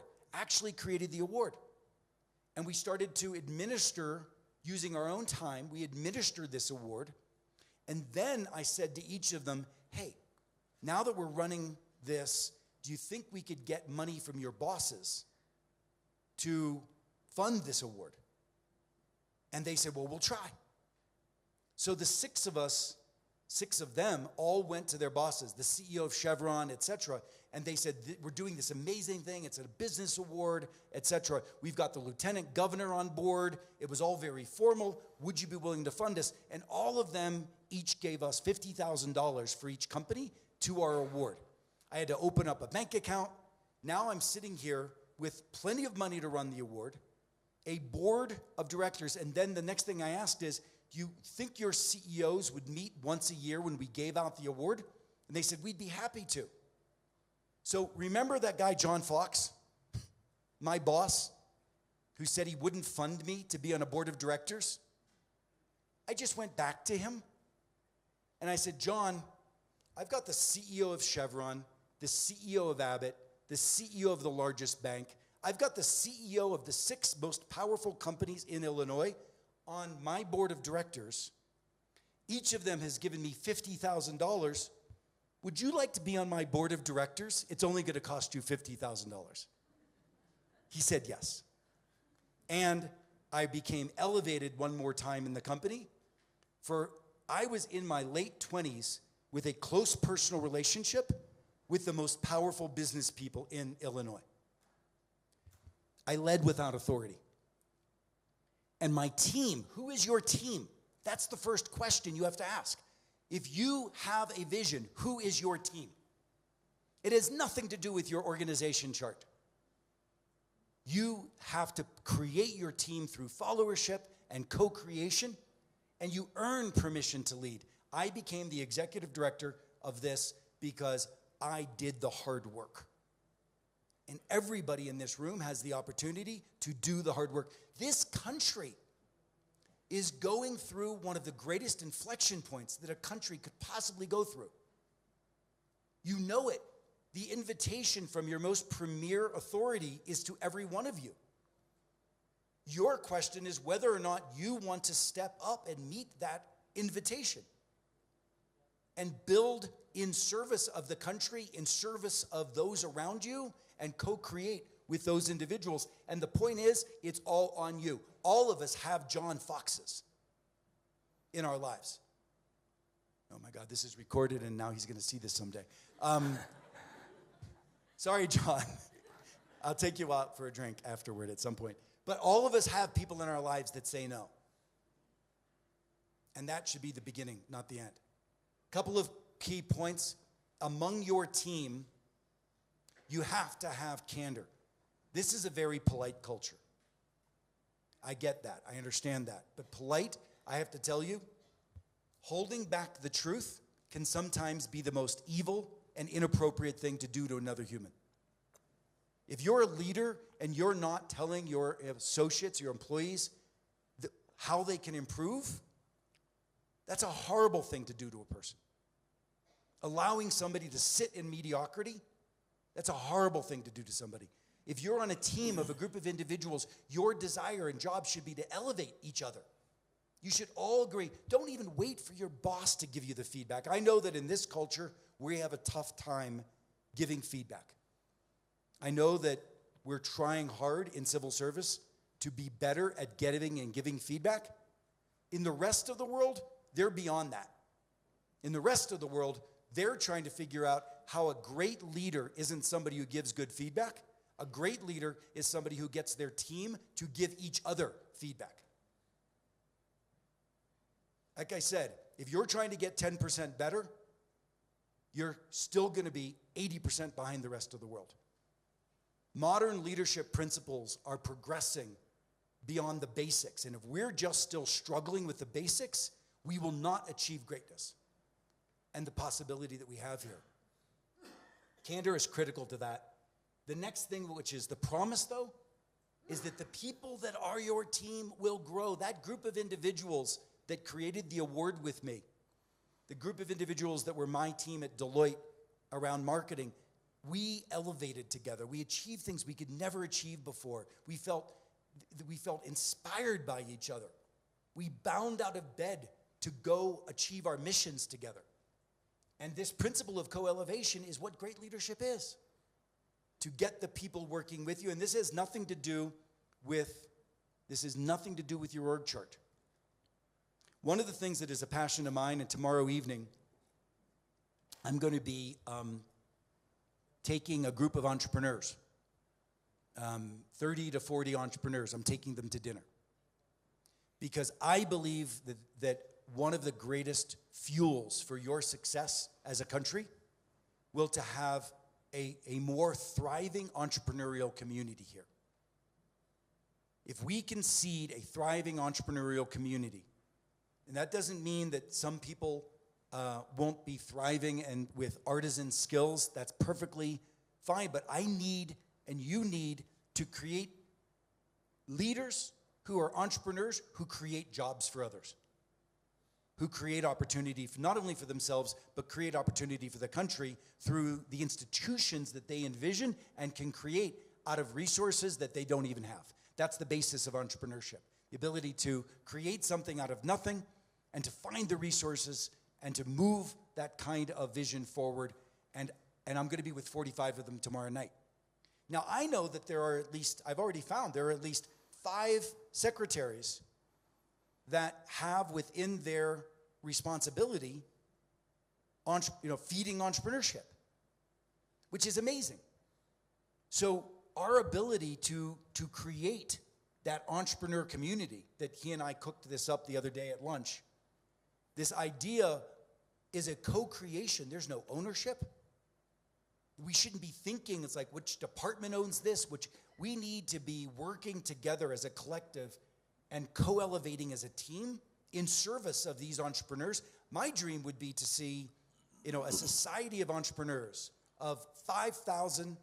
and we started to administer, using our own time, we administered this award, and then I said to each of them, hey, now that we're running this, do you think we could get money from your bosses to fund this award? And they said, well, we'll try. So the 6 of them all went to their bosses, the CEO of Chevron, etc., and they said, we're doing this amazing thing. It's a business award, etc. We've got the lieutenant governor on board. It was all very formal. Would you be willing to fund us? And all of them each gave us $50,000 for each company to our award. I had to open up a bank account. Now I'm sitting here with plenty of money to run the award, a board of directors, and then the next thing I asked is, do you think your CEOs would meet once a year when we gave out the award? And they said, we'd be happy to. So remember that guy, John Fox, my boss, who said he wouldn't fund me to be on a board of directors? I just went back to him and I said, John, I've got the CEO of Chevron, the CEO of Abbott, the CEO of the largest bank. I've got the CEO of the 6 most powerful companies in Illinois on my board of directors. Each of them has given me $50,000. Would you like to be on my board of directors? It's only going to cost you $50,000. He said yes. And I became elevated one more time in the company. I was in my late 20s with a close personal relationship with the most powerful business people in Illinois. I led without authority. And my team, who is your team? That's the first question you have to ask. If you have a vision, who is your team? It has nothing to do with your organization chart. You have to create your team through followership and co-creation, and you earn permission to lead. I became the executive director of this because I did the hard work. And everybody in this room has the opportunity to do the hard work. This country is going through one of the greatest inflection points that a country could possibly go through. You know it. The invitation from your most premier authority is to every one of you. Your question is whether or not you want to step up and meet that invitation and build in service of the country, in service of those around you, and co-create with those individuals. And the point is, it's all on you. All of us have John Foxes in our lives. Oh my God, this is recorded and now he's going to see this someday. Sorry, John. I'll take you out for a drink afterward at some point. But all of us have people in our lives that say no. And that should be the beginning, not the end. Couple of key points. Among your team, you have to have candor. This is a very polite culture. I get that. I understand that. But polite, I have to tell you, holding back the truth can sometimes be the most evil and inappropriate thing to do to another human. If you're a leader and you're not telling your associates, your employees, how they can improve, that's a horrible thing to do to a person. Allowing somebody to sit in mediocrity, that's a horrible thing to do to somebody. If you're on a team of a group of individuals, your desire and job should be to elevate each other. You should all agree. Don't even wait for your boss to give you the feedback. I know that in this culture, we have a tough time giving feedback. I know that we're trying hard in civil service to be better at getting and giving feedback. In the rest of the world, they're beyond that. In the rest of the world, they're trying to figure out how a great leader isn't somebody who gives good feedback. A great leader is somebody who gets their team to give each other feedback. Like I said, if you're trying to get 10% better, you're still going to be 80% behind the rest of the world. Modern leadership principles are progressing beyond the basics. And if we're just still struggling with the basics, we will not achieve greatness and the possibility that we have here. Candor is critical to that. The next thing, which is the promise, though, is that the people that are your team will grow. That group of individuals that created the award with me, the group of individuals that were my team at Deloitte around marketing, we elevated together. We achieved things we could never achieve before. We felt inspired by each other. We bound out of bed to go achieve our missions together. And this principle of co-elevation is what great leadership is. To get the people working with you. And this has nothing to do with your org chart. One of the things that is a passion of mine, and tomorrow evening, I'm going to be taking a group of entrepreneurs, 30 to 40 entrepreneurs. I'm taking them to dinner. Because I believe that one of the greatest fuels for your success as a country will to have a more thriving entrepreneurial community here. If we can seed a thriving entrepreneurial community, and that doesn't mean that some people won't be thriving and with artisan skills, that's perfectly fine, but I need and you need to create leaders who are entrepreneurs who create jobs for others, who create opportunity for not only for themselves, but create opportunity for the country through the institutions that they envision and can create out of resources that they don't even have. That's the basis of entrepreneurship, the ability to create something out of nothing and to find the resources and to move that kind of vision forward. And I'm going to be with 45 of them tomorrow night. Now, I know that there are at least 5 secretaries that have within their responsibility, feeding entrepreneurship, which is amazing. So our ability to create that entrepreneur community that he and I cooked this up the other day at lunch. This idea is a co-creation. There's no ownership. We shouldn't be thinking it's like which department owns this, which we need to be working together as a collective and co-elevating as a team in service of these entrepreneurs. My dream would be to see, a society of entrepreneurs, of 5,000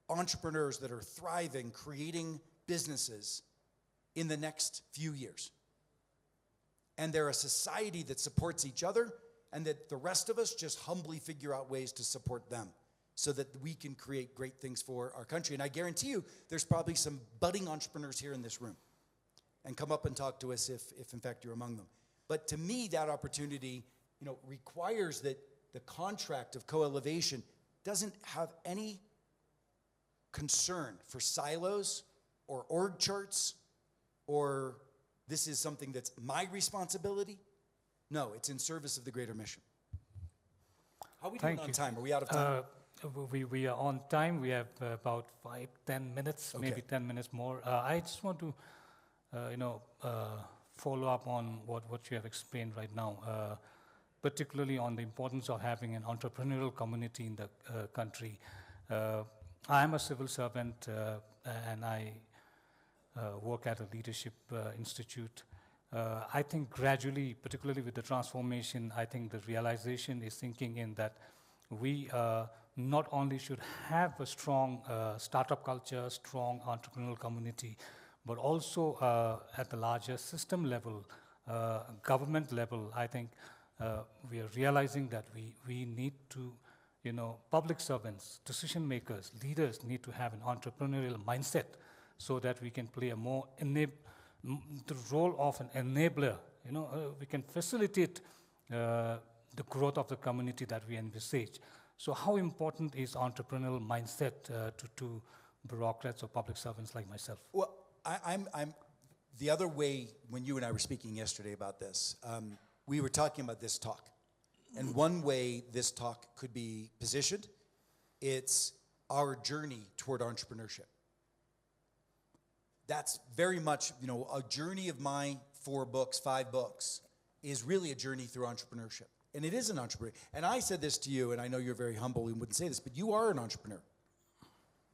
entrepreneurs that are thriving, creating businesses in the next few years. And they're a society that supports each other, and that the rest of us just humbly figure out ways to support them so that we can create great things for our country. And I guarantee you, there's probably some budding entrepreneurs here in this room. And come up and talk to us if in fact you're among them. But to me, that opportunity, requires that the contract of co-elevation doesn't have any concern for silos or org charts or this is something that's my responsibility. No, it's in service of the greater mission. How are we doing on time? Are we out of time? We are on time. We have about 5-10 minutes, Okay. maybe 10 minutes more. I just want to, follow up on what you have explained right now, particularly on the importance of having an entrepreneurial community in the country. I am a civil servant and I work at a leadership institute. I think gradually, particularly with the transformation, I think the realization is sinking in that we not only should have a strong startup culture, strong entrepreneurial community, but also at the larger system level, government level, I think we are realizing that we need to, public servants, decision makers, leaders need to have an entrepreneurial mindset so that we can play a more the role of an enabler. We can facilitate the growth of the community that we envisage. So how important is entrepreneurial mindset to bureaucrats or public servants like myself? Well, I'm the other way when you and I were speaking yesterday about this, we were talking about this talk. And one way this talk could be positioned, it's our journey toward entrepreneurship. That's very much, a journey of my 5 books, is really a journey through entrepreneurship. And it is an entrepreneur. And I said this to you, and I know you're very humble and wouldn't say this, but you are an entrepreneur.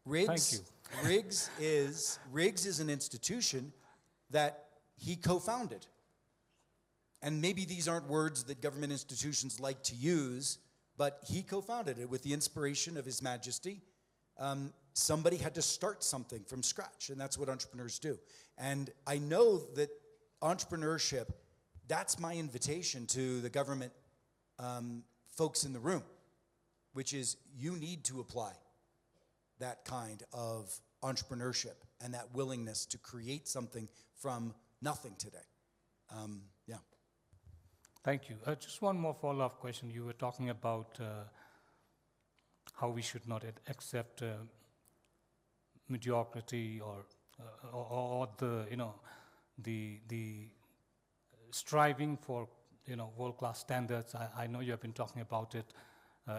Thank you. RIGSS is an institution that he co-founded. And maybe these aren't words that government institutions like to use, but he co-founded it with the inspiration of His Majesty. Somebody had to start something from scratch, and that's what entrepreneurs do. And I know that entrepreneurship, that's my invitation to the government folks in the room, which is you need to apply that kind of entrepreneurship and that willingness to create something from nothing today. Yeah. Thank you. Just one more follow-up question. You were talking about how we should not accept mediocrity or the striving for world-class standards. I know you have been talking about it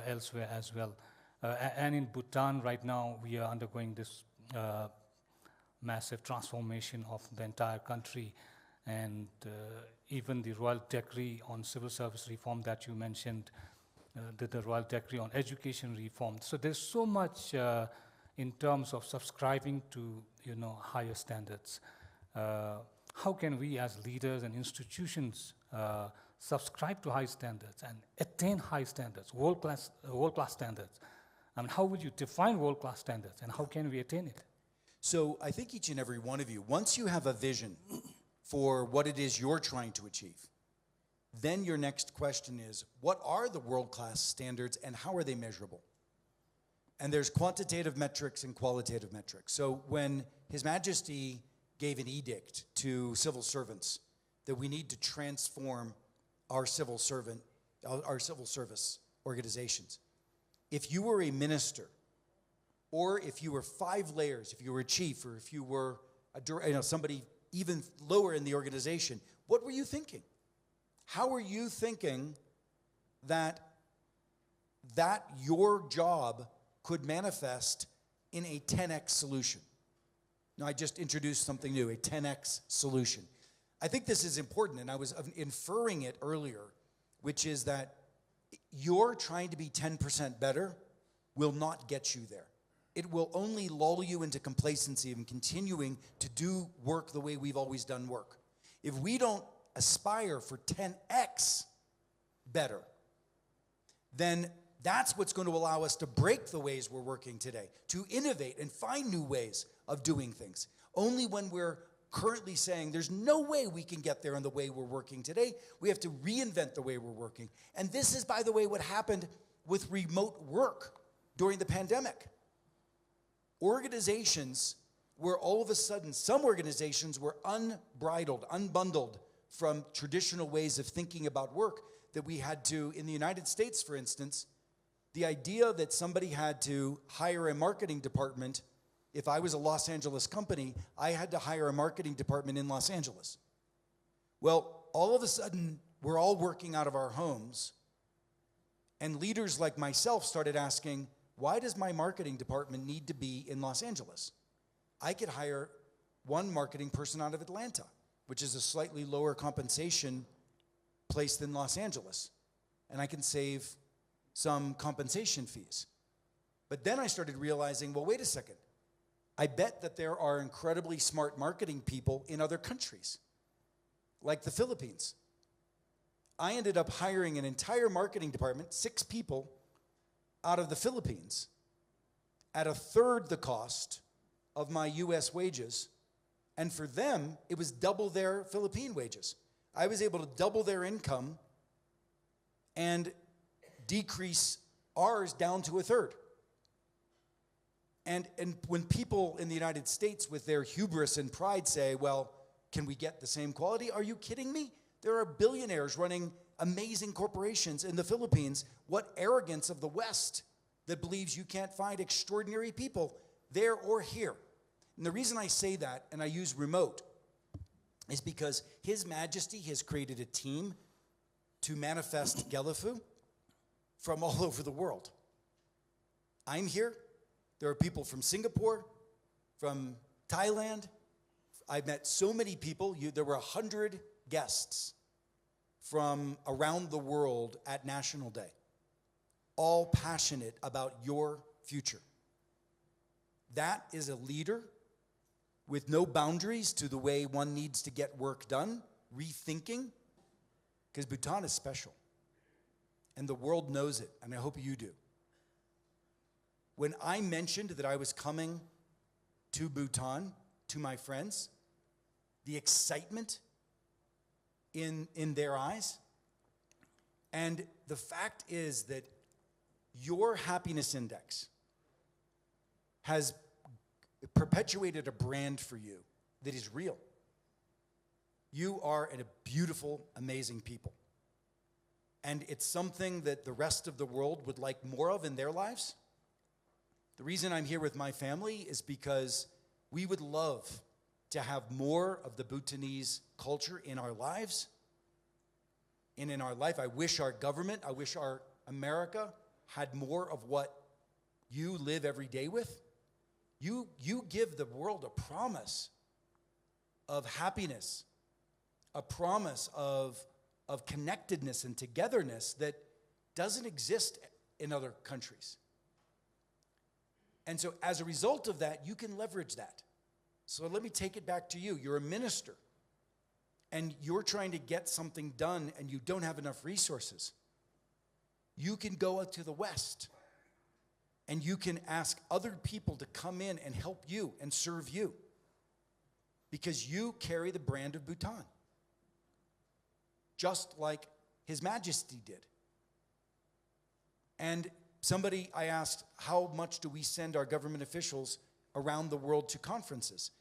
elsewhere as well. And in Bhutan right now, we are undergoing this massive transformation of the entire country. And even the Royal Decree on Civil Service Reform that you mentioned, the Royal Decree on Education Reform. So there's so much in terms of subscribing to higher standards. How can we as leaders and institutions subscribe to high standards and attain high standards, world-class standards? I mean, how would you define world-class standards and how can we attain it? So I think each and every one of you, once you have a vision for what it is you're trying to achieve, then your next question is, what are the world-class standards and how are they measurable? And there's quantitative metrics and qualitative metrics. So when His Majesty gave an edict to civil servants that we need to transform our civil service organizations, if you were a minister, or if you were 5 layers, if you were a chief, or if you were somebody even lower in the organization, what were you thinking? How are you thinking that your job could manifest in a 10x solution. Now, I just introduced something new, a 10x solution. I think this is important, and I was inferring it earlier, which is that your trying to be 10% better will not get you there. It will only lull you into complacency and continuing to do work the way we've always done work. If we don't aspire for 10x better, then that's what's going to allow us to break the ways we're working today, to innovate and find new ways of doing things. Only when we're currently saying there's no way we can get there in the way we're working today, we have to reinvent the way we're working. And this is, by the way, what happened with remote work during the pandemic. Organizations were all of a sudden, some organizations were unbridled, unbundled from traditional ways of thinking about work that we had to, in the United States, for instance, the idea that somebody had to hire a marketing department. If I was a Los Angeles company, I had to hire a marketing department in Los Angeles. Well, all of a sudden, we're all working out of our homes, and leaders like myself started asking, why does my marketing department need to be in Los Angeles? I could hire one marketing person out of Atlanta, which is a slightly lower compensation place than Los Angeles, and I can save some compensation fees. But then I started realizing, well, wait a second. I bet that there are incredibly smart marketing people in other countries, like the Philippines. I ended up hiring an entire marketing department, 6 people, out of the Philippines at a third the cost of my US wages. And for them, it was double their Philippine wages. I was able to double their income and decrease ours down to a third. And when people in the United States with their hubris and pride say, well, can we get the same quality? Are you kidding me? There are billionaires running amazing corporations in the Philippines. What arrogance of the West that believes you can't find extraordinary people there or here. And the reason I say that, and I use remote, is because His Majesty has created a team to manifest Gelifu from all over the world. I'm here. There are people from Singapore, from Thailand. I've met so many people. There were 100 guests from around the world at National Day, all passionate about your future. That is a leader with no boundaries to the way one needs to get work done, rethinking, because Bhutan is special. And the world knows it, and I hope you do. When I mentioned that I was coming to Bhutan, to my friends, the excitement in their eyes, and the fact is that your happiness index has perpetuated a brand for you that is real. You are a beautiful, amazing people. And it's something that the rest of the world would like more of in their lives. The reason I'm here with my family is because we would love to have more of the Bhutanese culture in our lives. And in our life, I wish our government, I wish our America had more of what you live every day with. You give the world a promise of happiness, a promise of connectedness and togetherness that doesn't exist in other countries. And so as a result of that, you can leverage that. So let me take it back to you. You're a minister, and you're trying to get something done, and you don't have enough resources. You can go out to the West, and you can ask other people to come in and help you and serve you, because you carry the brand of Bhutan, just like His Majesty did. And somebody, I asked, how much do we send our government officials around the world to conferences?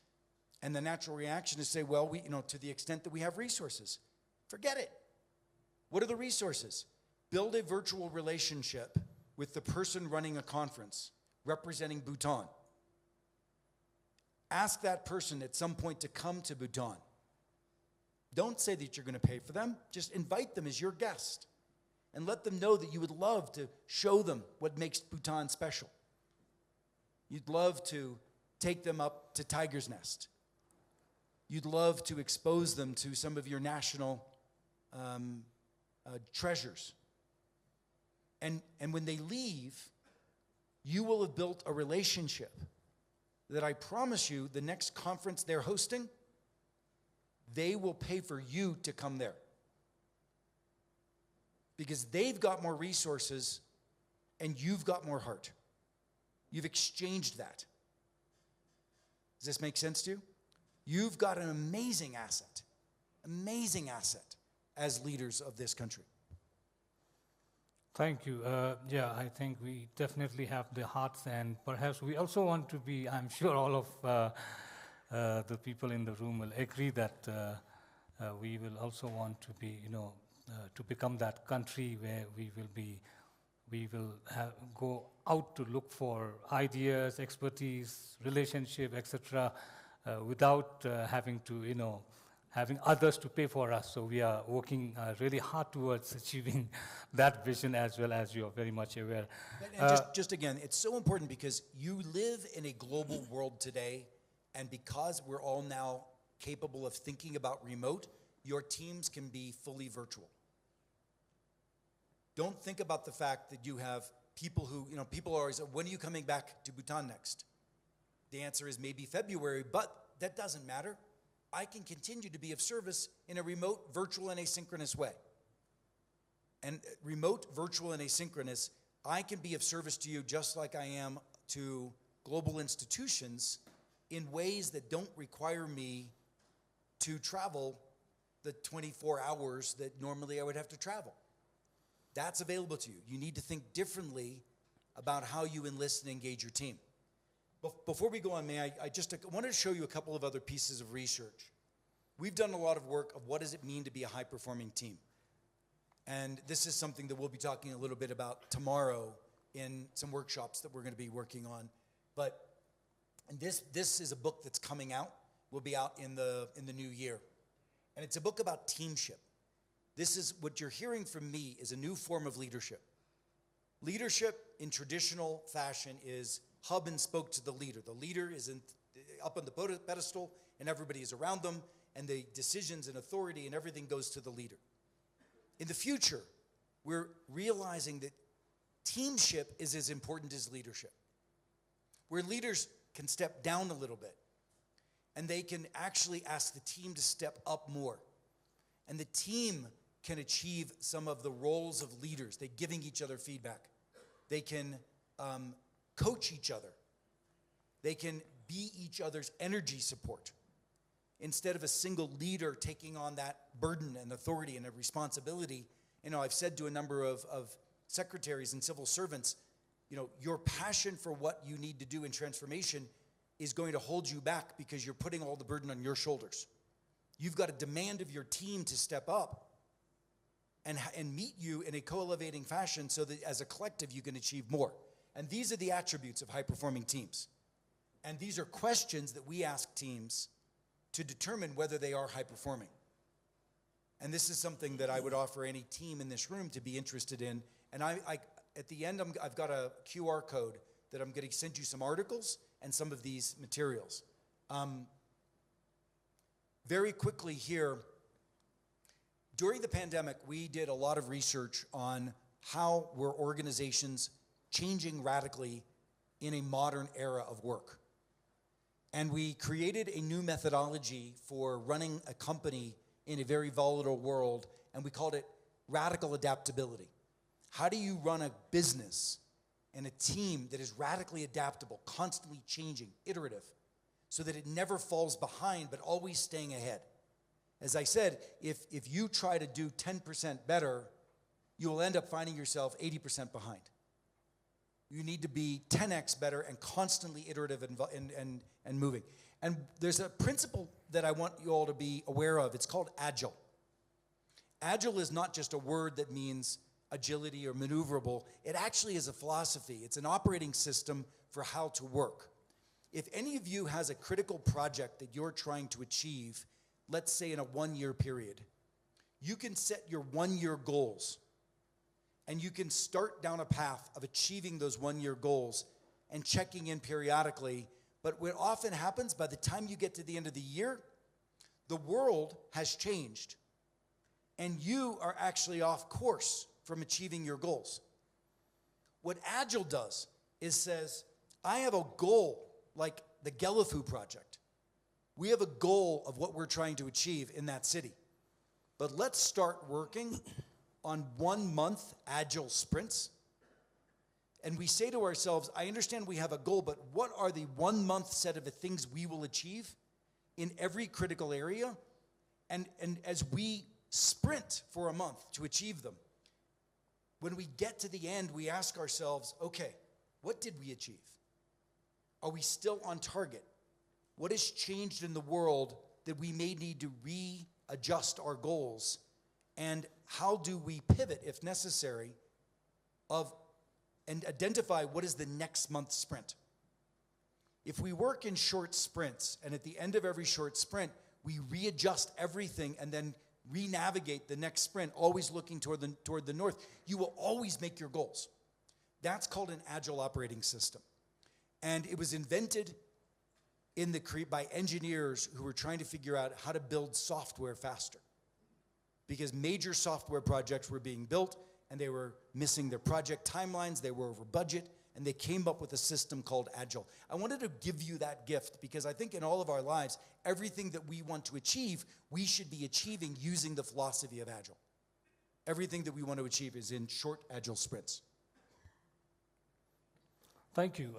And the natural reaction is to say, well, to the extent that we have resources. Forget it. What are the resources? Build a virtual relationship with the person running a conference representing Bhutan. Ask that person at some point to come to Bhutan. Don't say that you're going to pay for them. Just invite them as your guest. And let them know that you would love to show them what makes Bhutan special. You'd love to take them up to Tiger's Nest. You'd love to expose them to some of your national treasures. And when they leave, you will have built a relationship that I promise you, the next conference they're hosting, they will pay for you to come there. Because they've got more resources and you've got more heart. You've exchanged that. Does this make sense to you? You've got an amazing asset as leaders of this country. Thank you. Yeah, I think we definitely have the hearts, and perhaps we also want to be, I'm sure all of the people in the room will agree that we will also want to be, to become that country where we will go out to look for ideas, expertise, relationship, etc., without having to, having others to pay for us. So we are working really hard towards achieving that vision, as well, as you are very much aware. And just again, it's so important because you live in a global world today, and because we're all now capable of thinking about remote, your teams can be fully virtual. Don't think about the fact that you have people who, people are always, when are you coming back to Bhutan next? The answer is maybe February, but that doesn't matter. I can continue to be of service in a remote, virtual, and asynchronous way. And remote, virtual, and asynchronous, I can be of service to you just like I am to global institutions in ways that don't require me to travel the 24 hours that normally I would have to travel. That's available to you. You need to think differently about how you enlist and engage your team. Before we go on, I wanted to show you a couple of other pieces of research. We've done a lot of work of what does it mean to be a high-performing team. And this is something that we'll be talking a little bit about tomorrow in some workshops that we're going to be working on. And this is a book that's coming out, will be out in the new year. And it's a book about teamship. This is what you're hearing from me is a new form of leadership. Leadership in traditional fashion is hub and spoke to the leader. The leader is up on the pedestal and everybody is around them, and the decisions and authority and everything goes to the leader. In the future, we're realizing that teamship is as important as leadership, where leaders can step down a little bit and they can actually ask the team to step up more. And the team can achieve some of the roles of leaders. They're giving each other feedback. They can coach each other. They can be each other's energy support. Instead of a single leader taking on that burden and authority and a responsibility, I've said to a number of secretaries and civil servants, your passion for what you need to do in transformation is going to hold you back because you're putting all the burden on your shoulders. You've got a demand of your team to step up and meet you in a co-elevating fashion so that as a collective you can achieve more. And these are the attributes of high-performing teams. And these are questions that we ask teams to determine whether they are high-performing. And this is something that I would offer any team in this room to be interested in. And at the end, I've got a QR code that I'm going to send you some articles and some of these materials. Very quickly here, during the pandemic, we did a lot of research on how were organizations changing radically in a modern era of work. And we created a new methodology for running a company in a very volatile world, and we called it radical adaptability. How do you run a business and a team that is radically adaptable, constantly changing, iterative, so that it never falls behind but always staying ahead? As I said, if you try to do 10% better, you will end up finding yourself 80% behind. You need to be 10x better and constantly iterative and moving. And there's a principle that I want you all to be aware of. It's called agile. Agile is not just a word that means agility or maneuverable. It actually is a philosophy. It's an operating system for how to work. If any of you has a critical project that you're trying to achieve, let's say in a 1-year period, you can set your 1-year goals and you can start down a path of achieving those 1-year goals and checking in periodically. But what often happens, by the time you get to the end of the year, the world has changed. And you are actually off course from achieving your goals. What Agile does is says, I have a goal like the Gellifu project. We have a goal of what we're trying to achieve in that city. But let's start working on 1 month Agile sprints. And we say to ourselves, I understand we have a goal, but what are the 1 month set of the things we will achieve in every critical area? And as we sprint for a month to achieve them, when we get to the end, we ask ourselves, okay, what did we achieve? Are we still on target? What has changed in the world that we may need to readjust our goals? And how do we pivot, if necessary, and identify what is the next month's sprint? If we work in short sprints, and at the end of every short sprint, we readjust everything and then re-navigate the next sprint, always looking toward the north, you will always make your goals. That's called an Agile operating system. And it was invented by engineers who were trying to figure out how to build software faster. Because major software projects were being built, and they were missing their project timelines, they were over budget, and they came up with a system called Agile. I wanted to give you that gift because I think in all of our lives, everything that we want to achieve, we should be achieving using the philosophy of Agile. Everything that we want to achieve is in short Agile sprints. Thank you.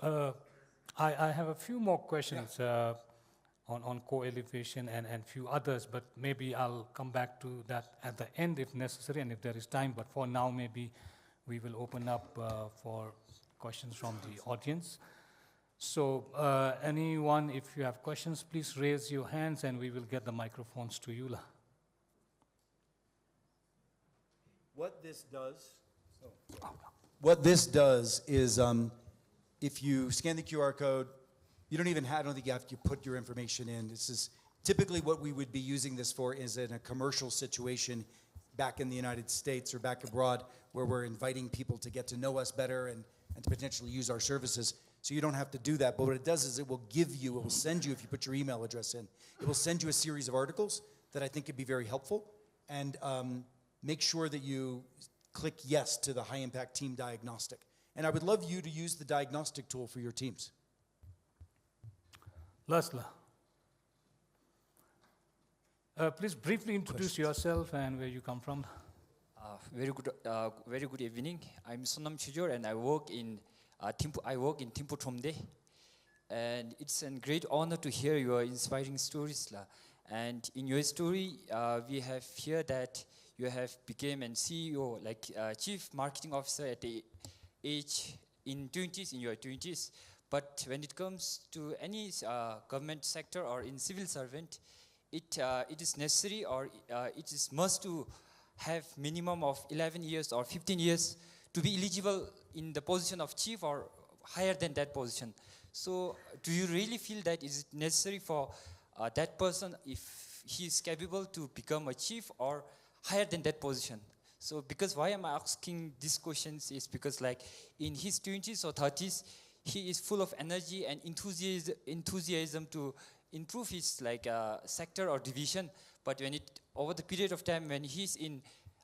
I have a few more questions on co-elevation and few others, but maybe I'll come back to that at the end if necessary and if there is time. But for now, maybe we will open up for questions from the audience. So anyone, if you have questions, please raise your hands and we will get the microphones to you. What this does is if you scan the QR code, you don't even have, I don't think you have to put your information in. This is typically what we would be using this for is in a commercial situation back in the United States or back abroad where we're inviting people to get to know us better and to potentially use our services. So you don't have to do that. But what it does is it will send you, if you put your email address in, it will send you a series of articles that I think could be very helpful. And make sure that you click yes to the high impact team diagnostic. And I would love you to use the diagnostic tool for your teams. Lasla. Please briefly introduce yourself and where you come from. Very good evening. I'm Sonam Chujor and I work in Thimphu. I work in Thimphu Tromde, and it's a great honor to hear your inspiring stories. And in your story, we have heard that you have become a CEO, like Chief Marketing Officer at the age in your 20s. But when it comes to any government sector or in civil servant, it is necessary or it is must to have minimum of 11 years or 15 years to be eligible in the position of chief or higher than that position. So do you really feel that is it necessary for that person if he is capable to become a chief or higher than that position? So because why am I asking these questions is because like in his 20s or 30s, he is full of energy and enthusiasm to improve his sector or division. But when over the period of time when he's in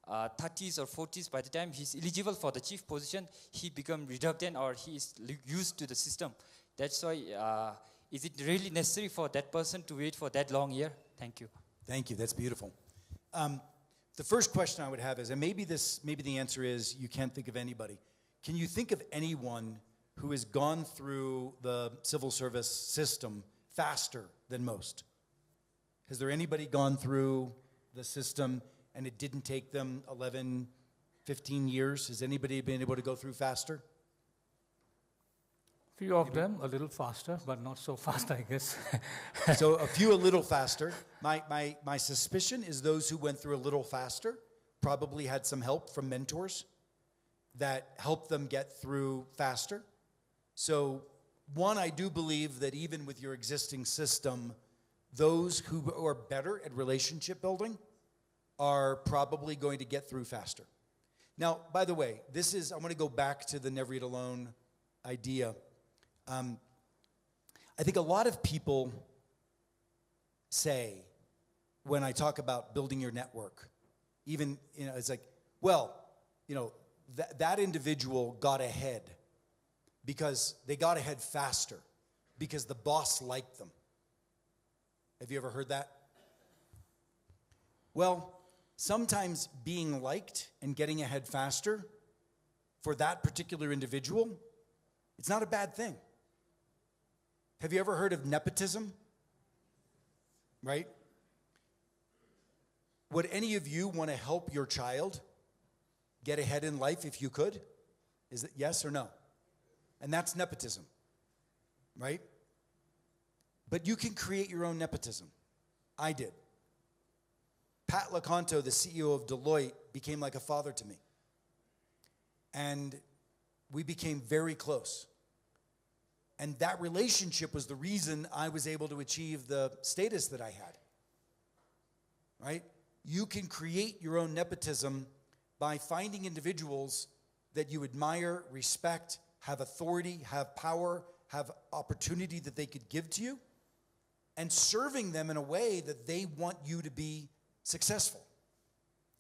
30s or 40s, by the time he's eligible for the chief position, he becomes redundant or he is used to the system. That's why, is it really necessary for that person to wait for that long year? Thank you. Thank you, that's beautiful. The first question I would have is, and maybe the answer is you can't think of anybody. Can you think of anyone who has gone through the civil service system faster than most? Has there anybody gone through the system and it didn't take them 11, 15 years? Has anybody been able to go through faster? Few of them a little faster, but not so fast, I guess. So a few a little faster. My suspicion is those who went through a little faster probably had some help from mentors that helped them get through faster. So one, I do believe that even with your existing system, those who are better at relationship building are probably going to get through faster. Now, by the way, I want to go back to the never eat alone idea. I think a lot of people say, when I talk about building your network, even, it's like, well, that individual got ahead because they got ahead faster because the boss liked them. Have you ever heard that? Well, sometimes being liked and getting ahead faster for that particular individual, it's not a bad thing. Have you ever heard of nepotism? Right? Would any of you want to help your child get ahead in life if you could? Is it yes or no? And that's nepotism, right? But you can create your own nepotism. I did. Pat LeConto, the CEO of Deloitte, became like a father to me. And we became very close. And that relationship was the reason I was able to achieve the status that I had. Right? You can create your own nepotism by finding individuals that you admire, respect, have authority, have power, have opportunity that they could give to you, and serving them in a way that they want you to be successful.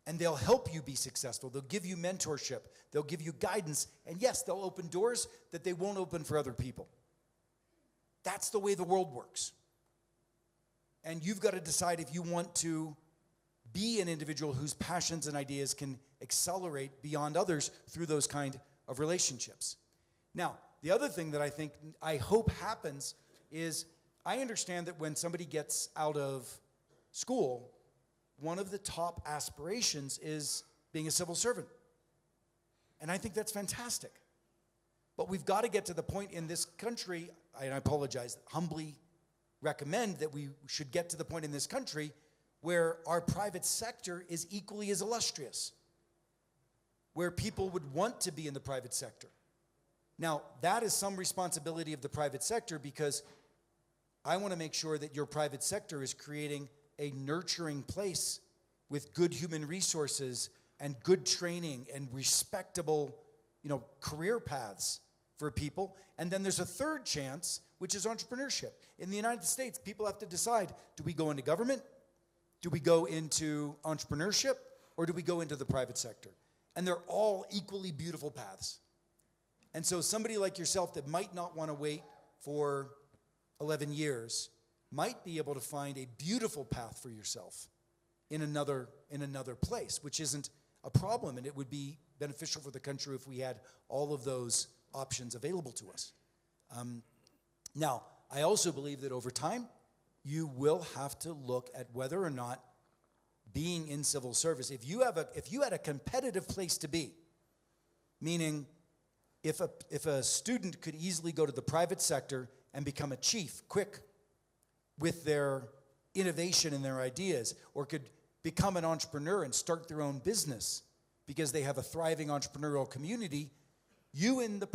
And they'll help you be successful. They'll give you mentorship. They'll give you guidance. And yes, they'll open doors that they won't open for other people. That's the way the world works. And you've got to decide if you want to be an individual whose passions and ideas can accelerate beyond others through those kind of relationships. Now, the other thing that I hope happens is I understand that when somebody gets out of school, one of the top aspirations is being a civil servant. And I think that's fantastic. But we've got to get to the point in this country, and I apologize, humbly recommend that we should get to the point in this country where our private sector is equally as illustrious, where people would want to be in the private sector. Now, that is some responsibility of the private sector, because I want to make sure that your private sector is creating a nurturing place with good human resources and good training and respectable, career paths for people. And then there's a third chance, which is entrepreneurship. In the United States, people have to decide, do we go into government? Do we go into entrepreneurship? Or do we go into the private sector? And they're all equally beautiful paths. And so somebody like yourself that might not want to wait for 11 years might be able to find a beautiful path for yourself in another place, which isn't a problem, and it would be beneficial for the country if we had all of those options available to us. Now, I also believe that over time, you will have to look at whether or not being in civil service, if you had a competitive place to be, meaning if a student could easily go to the private sector and become a chief quick with their innovation and their ideas, or could become an entrepreneur and start their own business because they have a thriving entrepreneurial community, you in the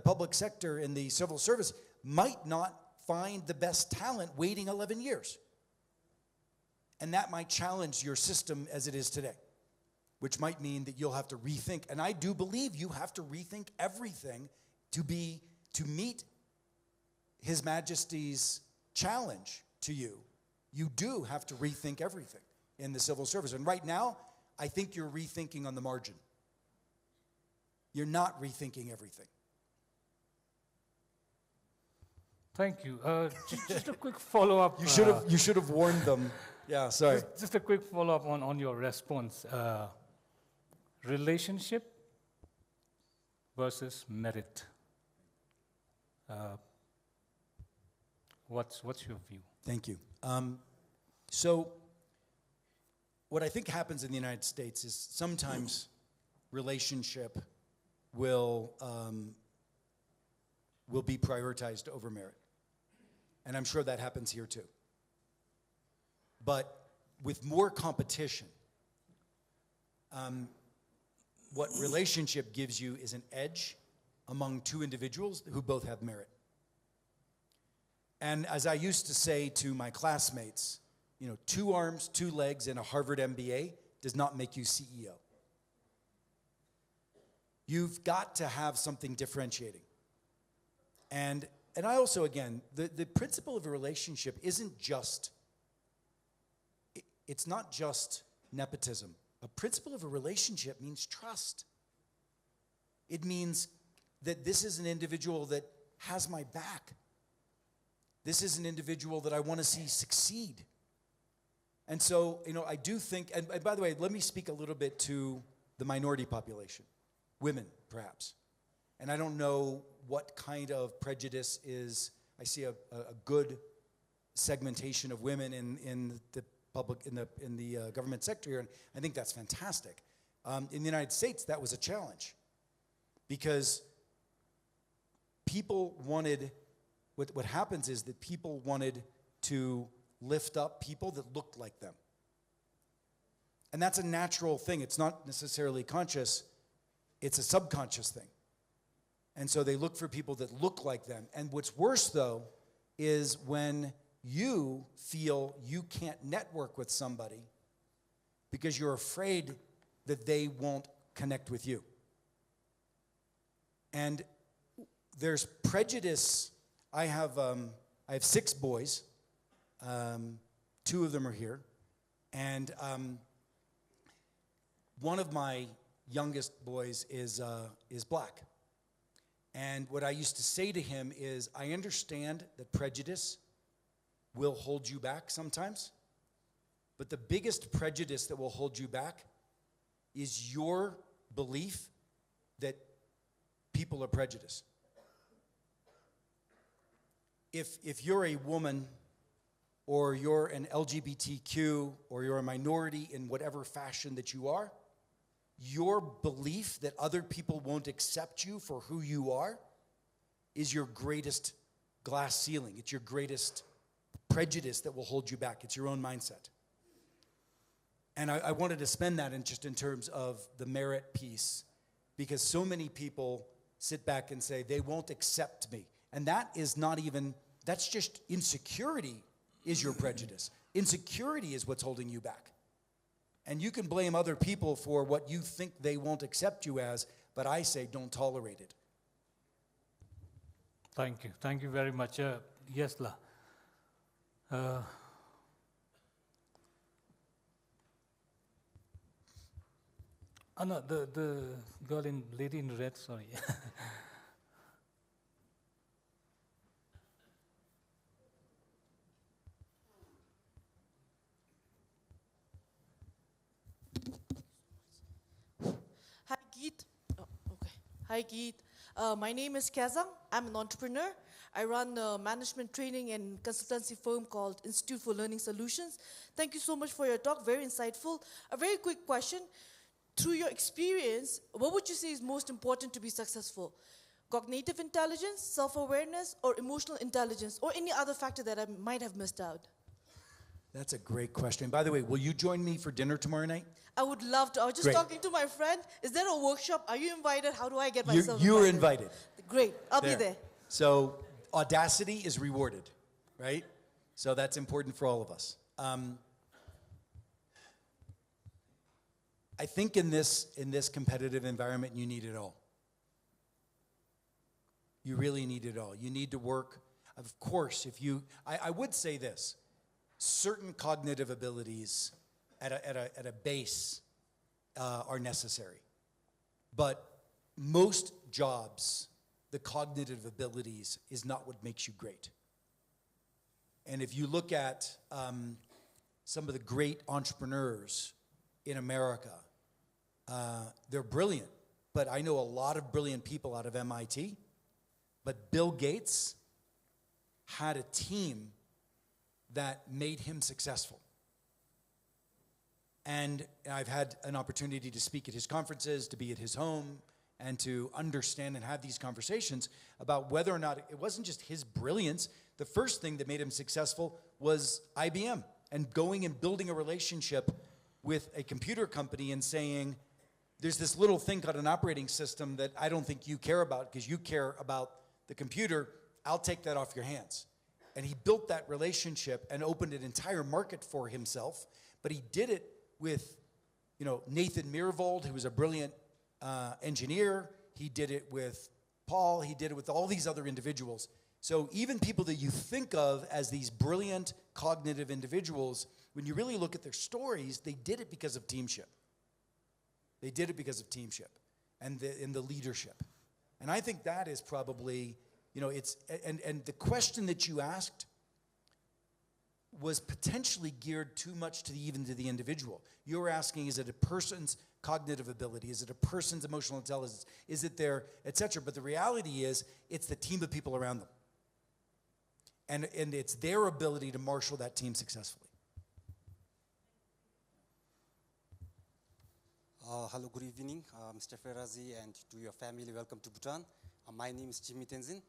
public sector, in the civil service, might not find the best talent waiting 11 years. And that might challenge your system as it is today, which might mean that you'll have to rethink. And I do believe you have to rethink everything to meet His Majesty's challenge to you. You do have to rethink everything in the civil service. And right now, I think you're rethinking on the margin. You're not rethinking everything. Thank you. Just a quick follow-up. You should have warned them. Yeah, sorry. Just a quick follow-up on your response. Relationship versus merit. What's your view? Thank you. So what I think happens in the United States is sometimes relationship will be prioritized over merit. And I'm sure that happens here too. But with more competition, what relationship gives you is an edge among two individuals who both have merit. And as I used to say to my classmates, 2 arms, 2 legs, and a Harvard MBA does not make you CEO. You've got to have something differentiating. And I also, again, the principle of a relationship isn't just, it's not just nepotism. A principle of a relationship means trust. It means that this is an individual that has my back. This is an individual that I want to see succeed. And so, I do think, and by the way, let me speak a little bit to the minority population, women, perhaps. And I don't know what kind of prejudice is. I see a good segmentation of women in the public, in the government sector here, and I think that's fantastic. In the United States, that was a challenge because people wanted, what happens is that people wanted to lift up people that looked like them. And that's a natural thing. It's not necessarily conscious. It's a subconscious thing. And so they look for people that look like them. And what's worse, though, is when you feel you can't network with somebody because you're afraid that they won't connect with you. And there's prejudice. I have 6 boys. 2 of them are here. And one of my youngest boys is black. And what I used to say to him is, I understand that prejudice will hold you back sometimes, but the biggest prejudice that will hold you back is your belief that people are prejudiced. If you're a woman, or you're an LGBTQ, or you're a minority in whatever fashion that you are, your belief that other people won't accept you for who you are is your greatest glass ceiling. It's your greatest prejudice that will hold you back. It's your own mindset. And I wanted to spend that in terms of the merit piece, because so many people sit back and say, they won't accept me. And that is not even, that's just insecurity is your prejudice. Insecurity is what's holding you back. And you can blame other people for what you think they won't accept you as, but I say don't tolerate it. Thank you. Thank you very much. Yes, La. No, the lady in red, sorry. Hi, Geet. Oh, okay. Hi, Geet. My name is Kazang. I'm an entrepreneur. I run a management training and consultancy firm called Institute for Learning Solutions. Thank you so much for your talk. Very insightful. A very quick question. Through your experience, what would you say is most important to be successful? Cognitive intelligence, self-awareness, or emotional intelligence, or any other factor that I might have missed out? That's a great question. By the way, will you join me for dinner tomorrow night? I would love to. I was just Great. talking to my friend. Is there a workshop? Are you invited? How do I get myself You're invited? invited. Great. I'll be there. So audacity is rewarded, right? So that's important for all of us. I think in this competitive environment, you need it all. You really need it all. You need to work. Of course, I would say this, certain cognitive abilities at a base are necessary. But most jobs, the cognitive abilities is not what makes you great. And if you look at some of the great entrepreneurs in America, they're brilliant. But I know a lot of brilliant people out of MIT. But Bill Gates had a team that made him successful. And I've had an opportunity to speak at his conferences, to be at his home, and to understand and have these conversations about whether or not it wasn't just his brilliance. The first thing that made him successful was IBM and going and building a relationship with a computer company and saying, there's this little thing called an operating system that I don't think you care about because you care about the computer. I'll take that off your hands. And he built that relationship and opened an entire market for himself. But he did it with, Nathan Myhrvold, who was a brilliant engineer. He did it with Paul, he did it with all these other individuals. So even people that you think of as these brilliant cognitive individuals, when you really look at their stories, they did it because of teamship. They did it because of teamship and the leadership. And I think that is probably, it's, and the question that you asked was potentially geared too much to the individual. You were asking, is it a person's cognitive ability? Is it a person's emotional intelligence? Is it their, et cetera? But the reality is, it's the team of people around them. And it's their ability to marshal that team successfully. Hello, good evening, Mr. Ferrazzi, and to your family, welcome to Bhutan. My name is Jimmy Tenzin.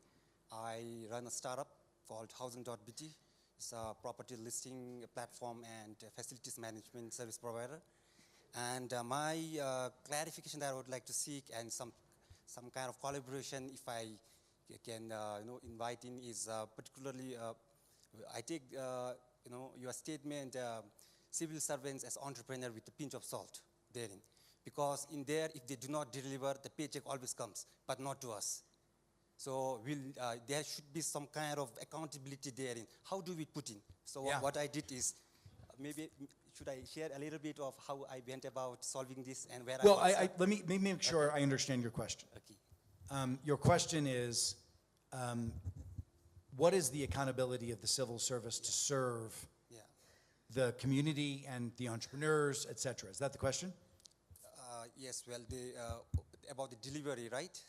I run a startup called Housing.bt. It's a property listing platform and facilities management service provider. And my clarification that I would like to seek and some kind of collaboration, if I can invite in, is particularly I take your statement, civil servants as entrepreneur with a pinch of salt therein. Because in there, if they do not deliver, the paycheck always comes, but not to us. So there should be some kind of accountability therein. How do we put in? So what I did is, maybe should I share a little bit of how I went about solving this and where let me make sure I understand your question. Okay. Your question is, what is the accountability of the civil service to serve the community and the entrepreneurs, et cetera? Is that the question? Yes, well, about the delivery, right?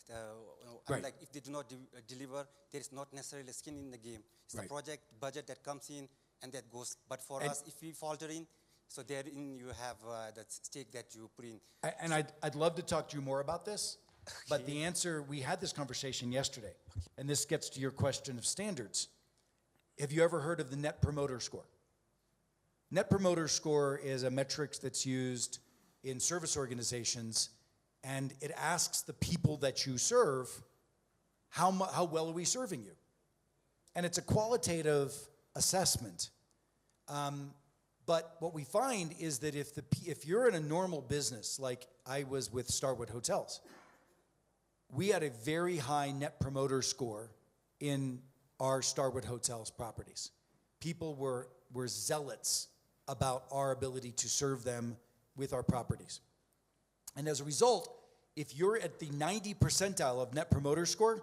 Right. Like if they do not deliver, there is not necessarily skin in the game. It's the project budget that comes in and that goes. But for us, if we falter in, so therein you have that stake that you put in. And I'd love to talk to you more about this, but the answer, we had this conversation yesterday, and this gets to your question of standards. Have you ever heard of the Net Promoter Score? Net Promoter Score is a metric that's used in service organizations, and it asks the people that you serve, how well are we serving you? And it's a qualitative assessment. But what we find is that if you're in a normal business, like I was with Starwood Hotels, we had a very high Net Promoter Score in our Starwood Hotels properties. People were zealots about our ability to serve them with our properties. And as a result, if you're at the 90 percentile of Net Promoter Score,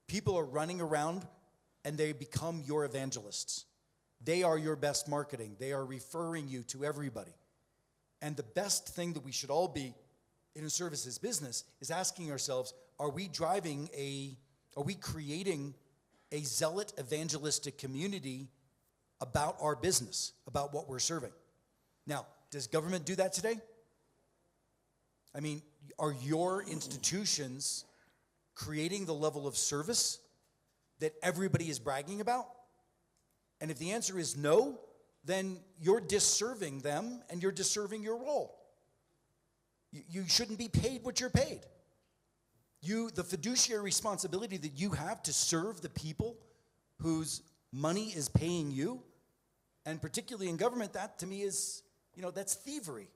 people are running around and they become your evangelists. They are your best marketing. They are referring you to everybody. And the best thing that we should all be in a services business is asking ourselves, are we creating a zealot evangelistic community about our business, about what we're serving? Now, does government do that today? I mean, are your institutions creating the level of service that everybody is bragging about? And if the answer is no, then you're disserving them and you're disserving your role. You shouldn't be paid what you're paid. The fiduciary responsibility that you have to serve the people whose money is paying you, and particularly in government, that to me is, that's thievery.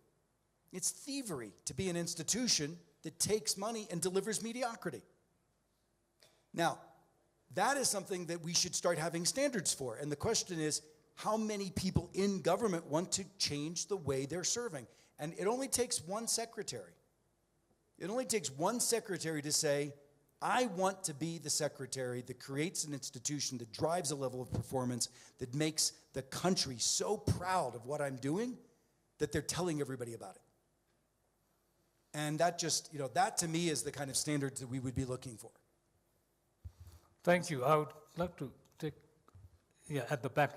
It's thievery to be an institution that takes money and delivers mediocrity. Now, that is something that we should start having standards for. And the question is, how many people in government want to change the way they're serving? And it only takes one secretary. It only takes one secretary to say, I want to be the secretary that creates an institution that drives a level of performance that makes the country so proud of what I'm doing that they're telling everybody about it. And that just, that to me is the kind of standards that we would be looking for. Thank you. I would like to take, at the back.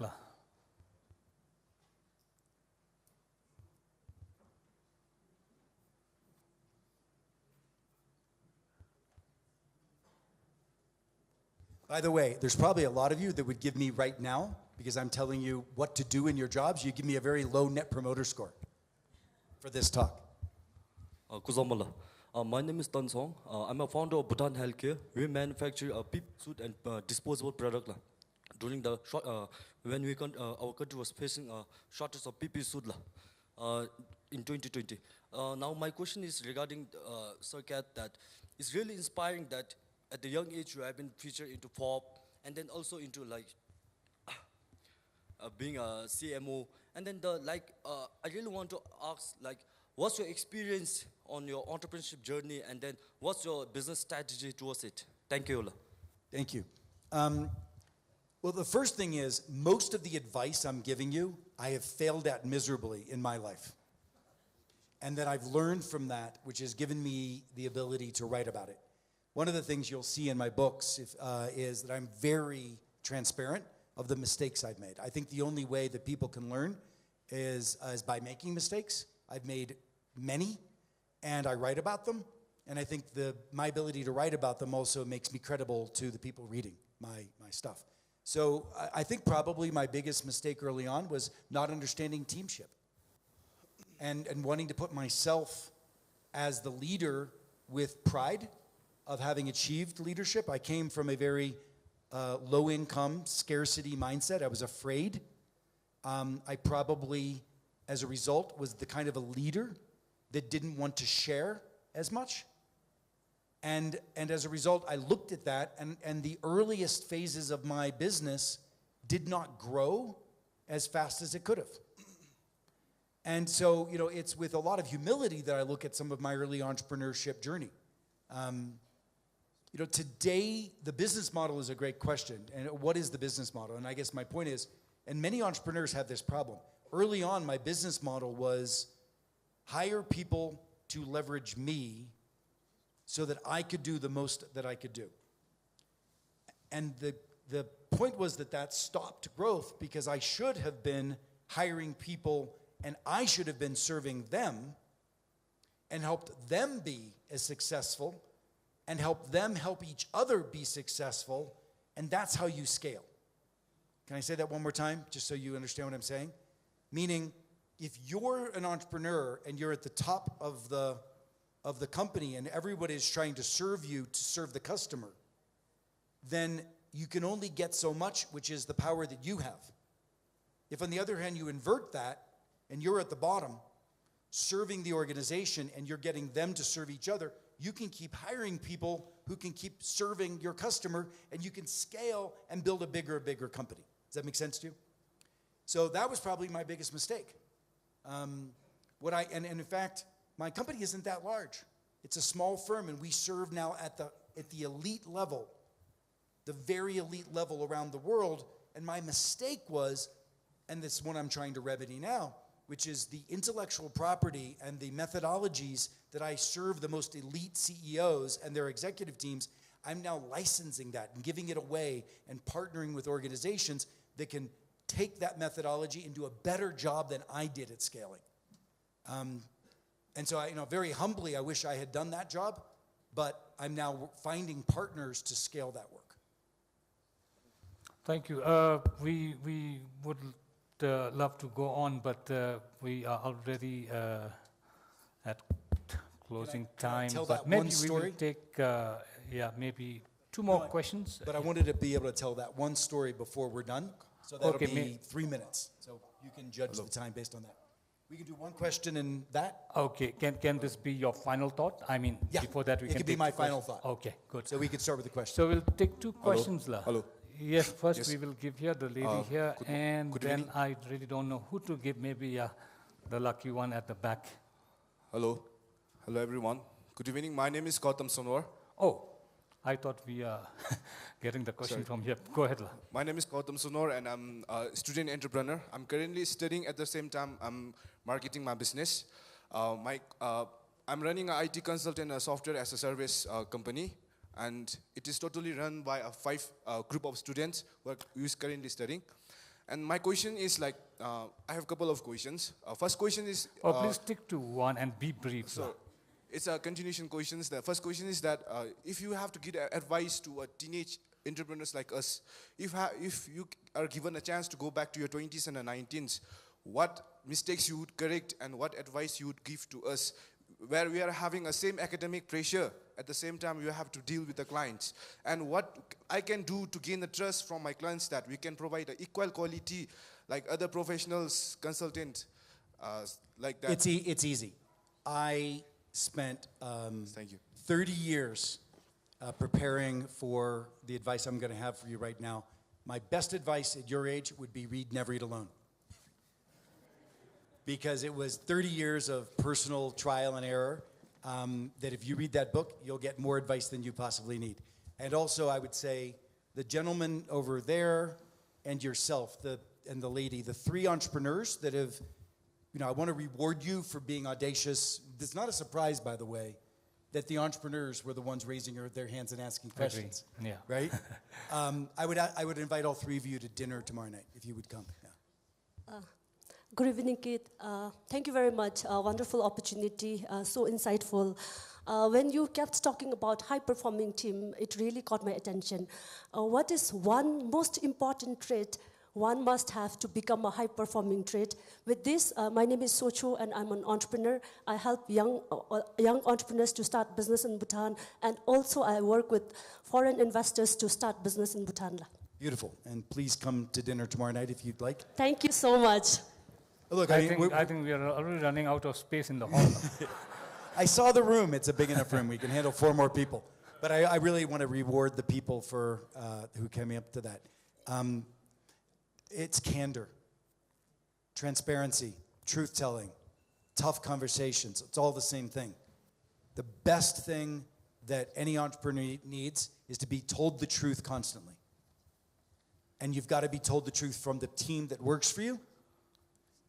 By the way, there's probably a lot of you that would give me right now, because I'm telling you what to do in your jobs, you give me a very low Net Promoter Score for this talk. My name is Tan Song. I'm a founder of Bhutan Healthcare. We manufacture a PPE suit and disposable product. During the when our country was facing a shortage of PPE suit in 2020. Now my question is regarding Sir Kat, that it's really inspiring that at the young age, you have been featured into Forbes, and then also into like being a CMO. And then I really want to ask, like, what's your experience on your entrepreneurship journey, and then what's your business strategy towards it? Thank you, Ola. Thank you. Well, the first thing is, most of the advice I'm giving you, I have failed at miserably in my life. And that I've learned from that, which has given me the ability to write about it. One of the things you'll see in my books is that I'm very transparent of the mistakes I've made. I think the only way that people can learn is by making mistakes. I've made many, and I write about them. And I think my ability to write about them also makes me credible to the people reading my stuff. So I think probably my biggest mistake early on was not understanding teamship and wanting to put myself as the leader with pride of having achieved leadership. I came from a very low-income, scarcity mindset. I was afraid. I probably, as a result, was the kind of a leader that didn't want to share as much. And as a result, I looked at that, and the earliest phases of my business did not grow as fast as it could have. And so, it's with a lot of humility that I look at some of my early entrepreneurship journey. Today, the business model is a great question. And what is the business model? And I guess my point is, and many entrepreneurs have this problem. Early on, my business model was hire people to leverage me so that I could do the most that I could do. And the point was that stopped growth because I should have been hiring people and I should have been serving them and helped them be as successful and help them help each other be successful, and that's how you scale. Can I say that one more time, just so you understand what I'm saying? Meaning, if you're an entrepreneur and you're at the top of the company and everybody is trying to serve you to serve the customer, then you can only get so much, which is the power that you have. If on the other hand you invert that and you're at the bottom serving the organization and you're getting them to serve each other, you can keep hiring people who can keep serving your customer, and you can scale and build a bigger company. Does that make sense to you? So that was probably my biggest mistake. And in fact, my company isn't that large. It's a small firm, and we serve now at the elite level, the very elite level around the world. And my mistake was, and this is one I'm trying to remedy now, which is the intellectual property and the methodologies that I serve the most elite CEOs and their executive teams. I'm now licensing that and giving it away and partnering with organizations that can take that methodology and do a better job than I did at scaling. And so, very humbly, I wish I had done that job, but I'm now finding partners to scale that work. Thank you. We would love to go on, but we are already at closing time. Tell but that maybe one story? we will take maybe two more questions. But I wanted to be able to tell that one story before we're done. So that'll Okay, be 3 minutes. So you can judge the time based on that. We can do one question and that. Okay, can this be your final thought? I mean, Yeah, before that we it can could be take my two final questions. thought. Okay, good. So we could start with the question. So we'll take two questions. Hello. Yes, first Yes. we will give here the lady here, and good then evening. I really don't know who to give, maybe the lucky one at the back. Hello. Hello, everyone. Good evening. My name is Gautam Sonwar. Oh, I thought we are getting the question Sorry. from here. Go ahead. My name is Gautam Sonwar, and I'm a student entrepreneur. I'm currently studying at the same time I'm marketing my business. I'm running an IT consultant, a software as a service company, and it is totally run by a 5 group of students who is currently studying. And my question is I have a couple of questions. First question is... please stick to one and be brief. So it's a continuation questions. The first question is that if you have to give advice to a teenage entrepreneurs like us, if you are given a chance to go back to your 20s and 19s, what mistakes you would correct and what advice you would give to us, where we are having a same academic pressure, at the same time you have to deal with the clients, and what I can do to gain the trust from my clients that we can provide an equal quality like other professionals, consultant, like that. It's easy. I spent Thank you. 30 years preparing for the advice I'm going to have for you right now, my best advice at your age would be read Never Eat Alone. Because it was 30 years of personal trial and error, that if you read that book, you'll get more advice than you possibly need. And also, I would say, the gentleman over there and yourself, and the lady, the three entrepreneurs that have, I want to reward you for being audacious. It's not a surprise, by the way, that the entrepreneurs were the ones raising their hands and asking questions. Yeah. Right? I would invite all three of you to dinner tomorrow night, if you would come. Yeah. Good evening, Kit. Thank you very much. Wonderful opportunity, so insightful. When you kept talking about high-performing team, it really caught my attention. What is one most important trait one must have to become a high-performing trait? With this, my name is Socho, and I'm an entrepreneur. I help young entrepreneurs to start business in Bhutan, and also I work with foreign investors to start business in Bhutan. Beautiful. And please come to dinner tomorrow night if you'd like. Thank you so much. Look, I think we are already running out of space in the hall. I saw the room. It's a big enough room. We can handle 4 more people. But I really want to reward the people for who came up to that. It's candor, transparency, truth-telling, tough conversations. It's all the same thing. The best thing that any entrepreneur needs is to be told the truth constantly. And you've got to be told the truth from the team that works for you.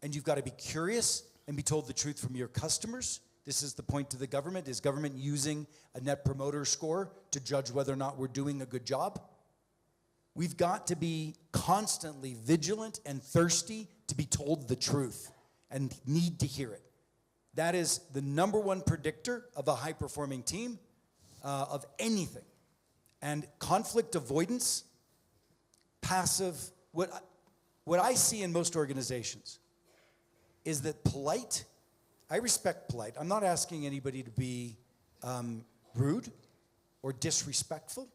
And you've got to be curious and be told the truth from your customers. This is the point to the government. Is government using a net promoter score to judge whether or not we're doing a good job? We've got to be constantly vigilant and thirsty to be told the truth and need to hear it. That is the #1 predictor of a high-performing team, of anything. And conflict avoidance, passive, what I see in most organizations is that polite, I respect polite. I'm not asking anybody to be rude or disrespectful,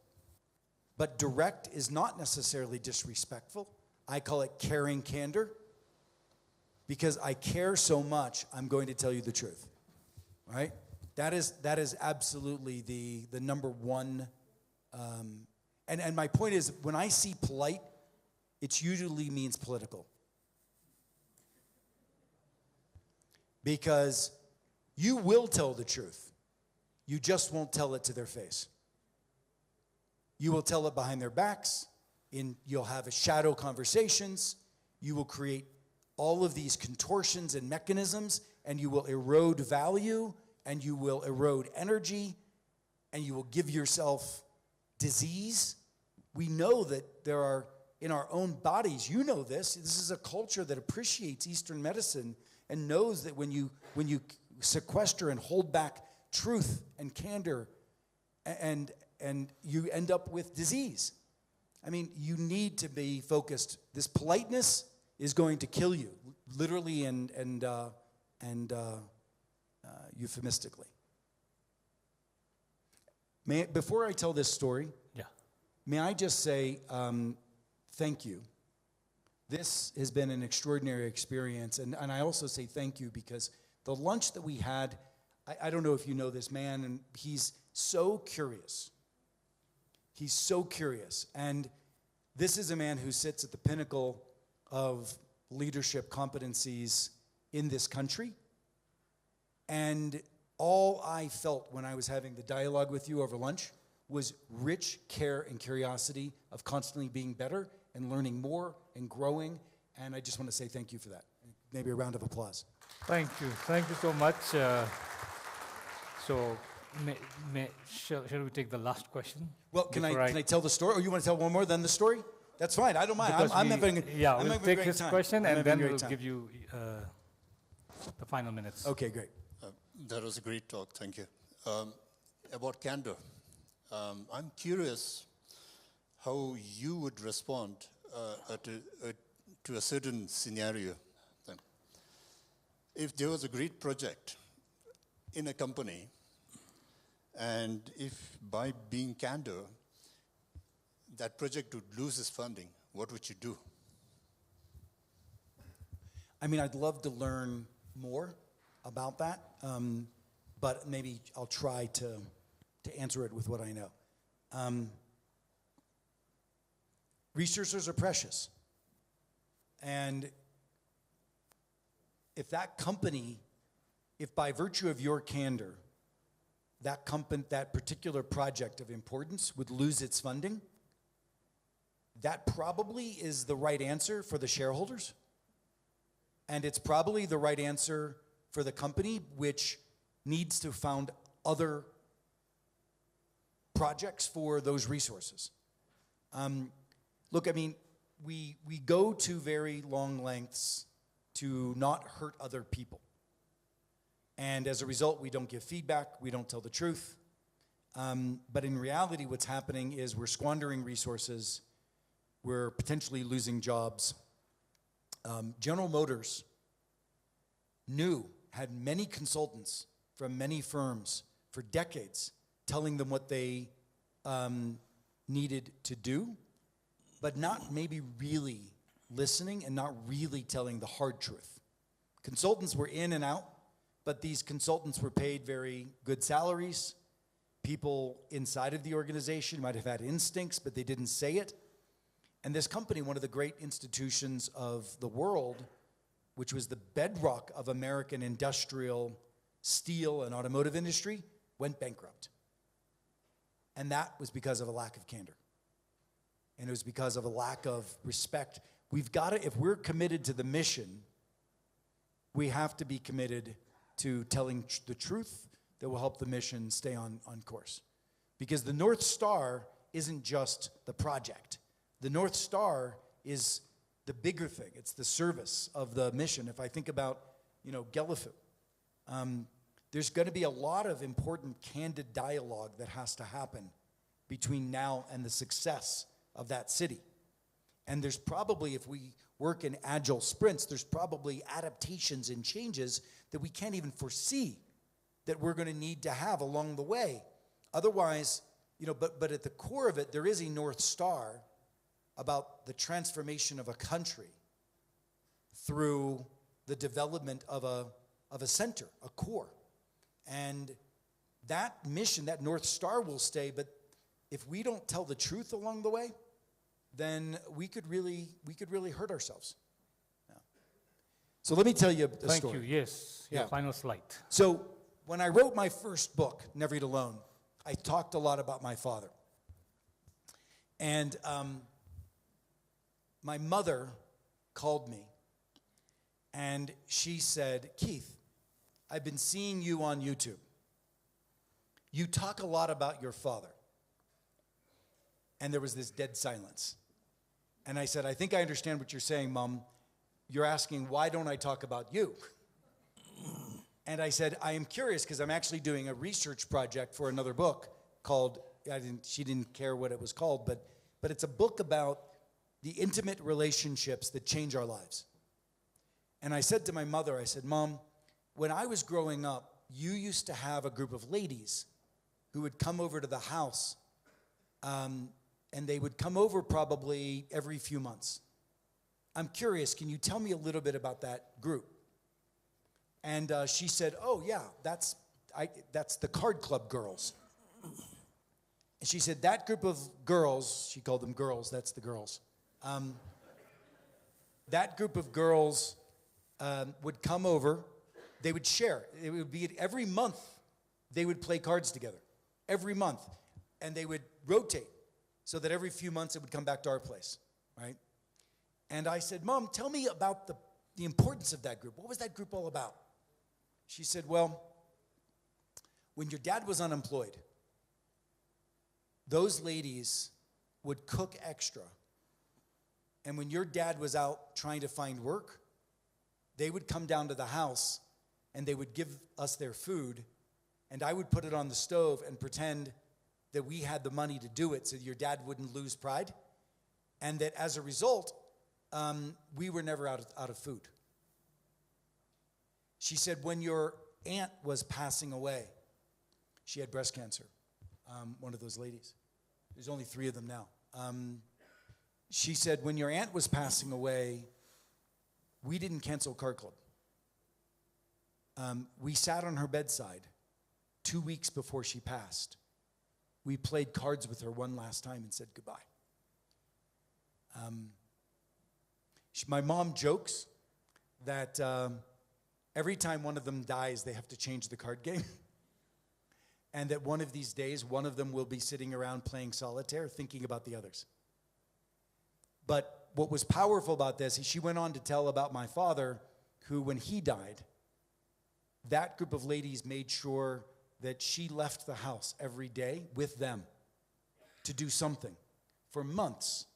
but direct is not necessarily disrespectful. I call it caring candor, because I care so much, I'm going to tell you the truth, right? That is absolutely the #1. And my point is, when I see polite, it usually means political. Because you will tell the truth. You just won't tell it to their face. You will tell it behind their backs. You'll have shadow conversations. You will create all of these contortions and mechanisms, and you will erode value, and you will erode energy, and you will give yourself disease. We know that there are, in our own bodies, you know this is a culture that appreciates Eastern medicine and knows that when you sequester and hold back truth and candor, and you end up with disease. I mean, you need to be focused. This politeness is going to kill you, literally and euphemistically. Before I tell this story, may I just say thank you. This has been an extraordinary experience, and I also say thank you because the lunch that we had, I don't know if you know this man, and he's so curious. He's so curious, and this is a man who sits at the pinnacle of leadership competencies in this country, and all I felt when I was having the dialogue with you over lunch was rich care and curiosity of constantly being better and learning more and growing, and I just want to say thank you for that. Maybe a round of applause. Thank you so much. Shall we take the last question? Well, can I tell the story, or you want to tell one more, then the story? That's fine, I don't mind. We'll take his question, and then we'll give you the final minutes. Okay, great. That was a great talk, thank you. About candor, I'm curious how you would respond to a certain scenario. If there was a great project in a company, and if by being candor, that project would lose its funding, what would you do? I mean, I'd love to learn more about that, but maybe I'll try to answer it with what I know. Resources are precious. And if that company, if by virtue of your candor, that particular project of importance would lose its funding, that probably is the right answer for the shareholders. And it's probably the right answer for the company, which needs to found other projects for those resources. Look, I mean, we go to very long lengths to not hurt other people. And as a result, we don't give feedback, we don't tell the truth. But in reality, what's happening is we're squandering resources, we're potentially losing jobs. General Motors had many consultants from many firms for decades telling them what they needed to do, but not maybe really listening and not really telling the hard truth. Consultants were in and out, but these consultants were paid very good salaries. People inside of the organization might have had instincts, but they didn't say it. And this company, one of the great institutions of the world, which was the bedrock of American industrial steel and automotive industry, went bankrupt. And that was because of a lack of candor. And it was because of a lack of respect. We've got to, if we're committed to the mission, we have to be committed to telling the truth that will help the mission stay on course. Because the North Star isn't just the project. The North Star is the bigger thing. It's the service of the mission. If I think about, Gellifu, there's going to be a lot of important candid dialogue that has to happen between now and the success of that city. And there's probably, if we work in agile sprints, there's probably adaptations and changes that we can't even foresee that we're going to need to have along the way. Otherwise, but at the core of it, there is a North Star about the transformation of a country through the development of a center, a core. And that mission, that North Star will stay, but if we don't tell the truth along the way, then we could really hurt ourselves. Yeah. So let me tell you a story. Thank you. Yes. Your final slide. So when I wrote my first book, Never Eat Alone, I talked a lot about my father. And my mother called me, and she said, "Keith, I've been seeing you on YouTube. You talk a lot about your father." And there was this dead silence. And I said, "I think I understand what you're saying, Mom. You're asking, why don't I talk about you?" And I said, "I am curious because I'm actually doing a research project for another book called," she didn't care what it was called, but it's a book about the intimate relationships that change our lives. And I said to my mother, I said, "Mom, when I was growing up, you used to have a group of ladies who would come over to the house, and they would come over probably every few months. I'm curious, can you tell me a little bit about that group?" And she said, "Oh yeah, that's the card club girls." And she said that group of girls, she called them girls, that's the girls. That group of girls would come over, they would share. It would be every month they would play cards together, every month. And they would rotate so that every few months it would come back to our place, right? And I said, "Mom, tell me about the importance of that group. What was that group all about?" She said, "Well, when your dad was unemployed, those ladies would cook extra. And when your dad was out trying to find work, they would come down to the house and they would give us their food, and I would put it on the stove and pretend that we had the money to do it so your dad wouldn't lose pride, and that as a result, we were never out of food." She said, "When your aunt was passing away," she had breast cancer, one of those ladies. There's only 3 of them now. She said, "When your aunt was passing away, we didn't cancel Card Club. We sat on her bedside 2 weeks before she passed. we played cards with her one last time and said goodbye. My mom jokes that every time one of them dies, they have to change the card game. And that one of these days, one of them will be sitting around playing solitaire, thinking about the others. But what was powerful about this is she went on to tell about my father, who, when he died, that group of ladies made sure that she left the house every day with them to do something for months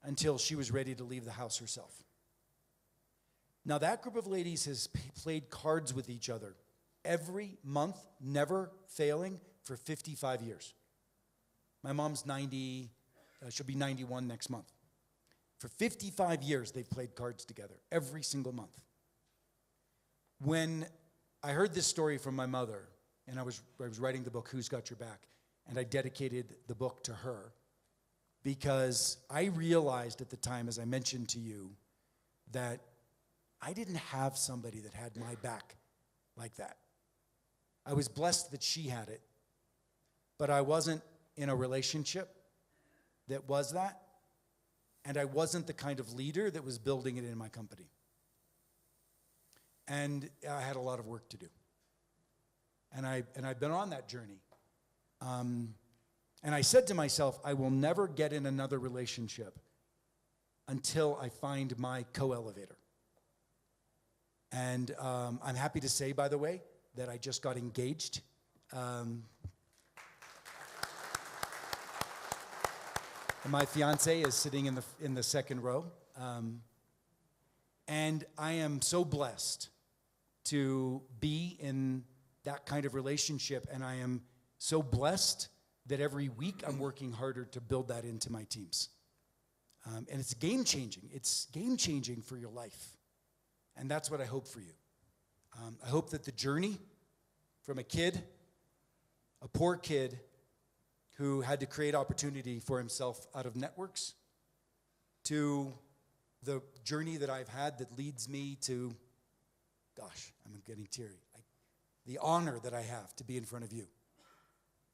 until she was ready to leave the house herself. Now, that group of ladies has played cards with each other every month, never failing, for 55 years. My mom's 90, she'll be 91 next month. For 55 years, they've played cards together, every single month. When I heard this story from my mother, and I was writing the book, Who's Got Your Back, and I dedicated the book to her, because I realized at the time, as I mentioned to you, that I didn't have somebody that had my back like that. I was blessed that she had it, but I wasn't in a relationship that was that, and I wasn't the kind of leader that was building it in my company. And I had a lot of work to do. And I've been on that journey. And I said to myself, I will never get in another relationship until I find my co-elevator. And I'm happy to say, by the way, that I just got engaged. And my fiance is sitting in the second row. And I am so blessed to be in that kind of relationship, and I am so blessed that every week I'm working harder to build that into my teams. And it's game-changing. It's game-changing for your life. And that's what I hope for you. I hope that the journey from a kid, a poor kid, who had to create opportunity for himself out of networks, to the journey that I've had that leads me to, gosh, I'm getting teary, the honor that I have to be in front of you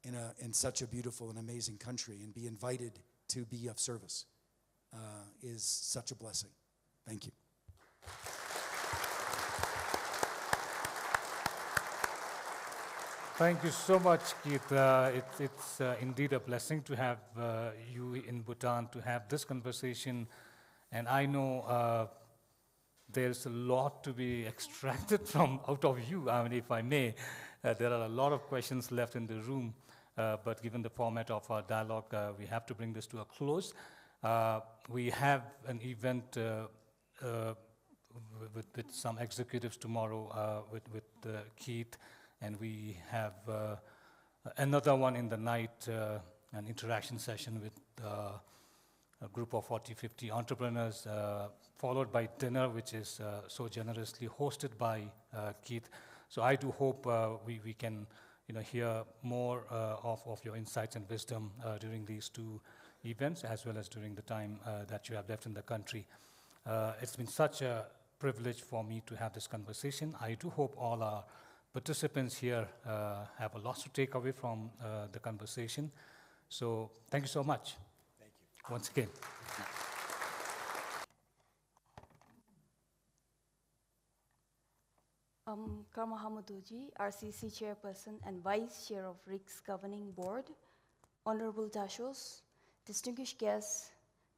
in such a beautiful and amazing country and be invited to be of service is such a blessing. Thank you. Thank you so much, Keith. It's indeed a blessing to have you in Bhutan, to have this conversation. And I know there's a lot to be extracted out of you. I mean, if I may, there are a lot of questions left in the room. But given the format of our dialogue, we have to bring this to a close. We have an event with some executives tomorrow with Keith. And we have another one in the night, an interaction session with a group of 40, 50 entrepreneurs, followed by dinner, which is so generously hosted by Keith. So I do hope we can hear more of your insights and wisdom during these two events, as well as during the time that you have left in the country. It's been such a privilege for me to have this conversation. I do hope all our participants here have a lot to take away from the conversation. So thank you so much. Thank you. Once again. Karma Hamaduji, RCC Chairperson and Vice Chair of RIGSS Governing Board, Honorable Dashos, distinguished guests,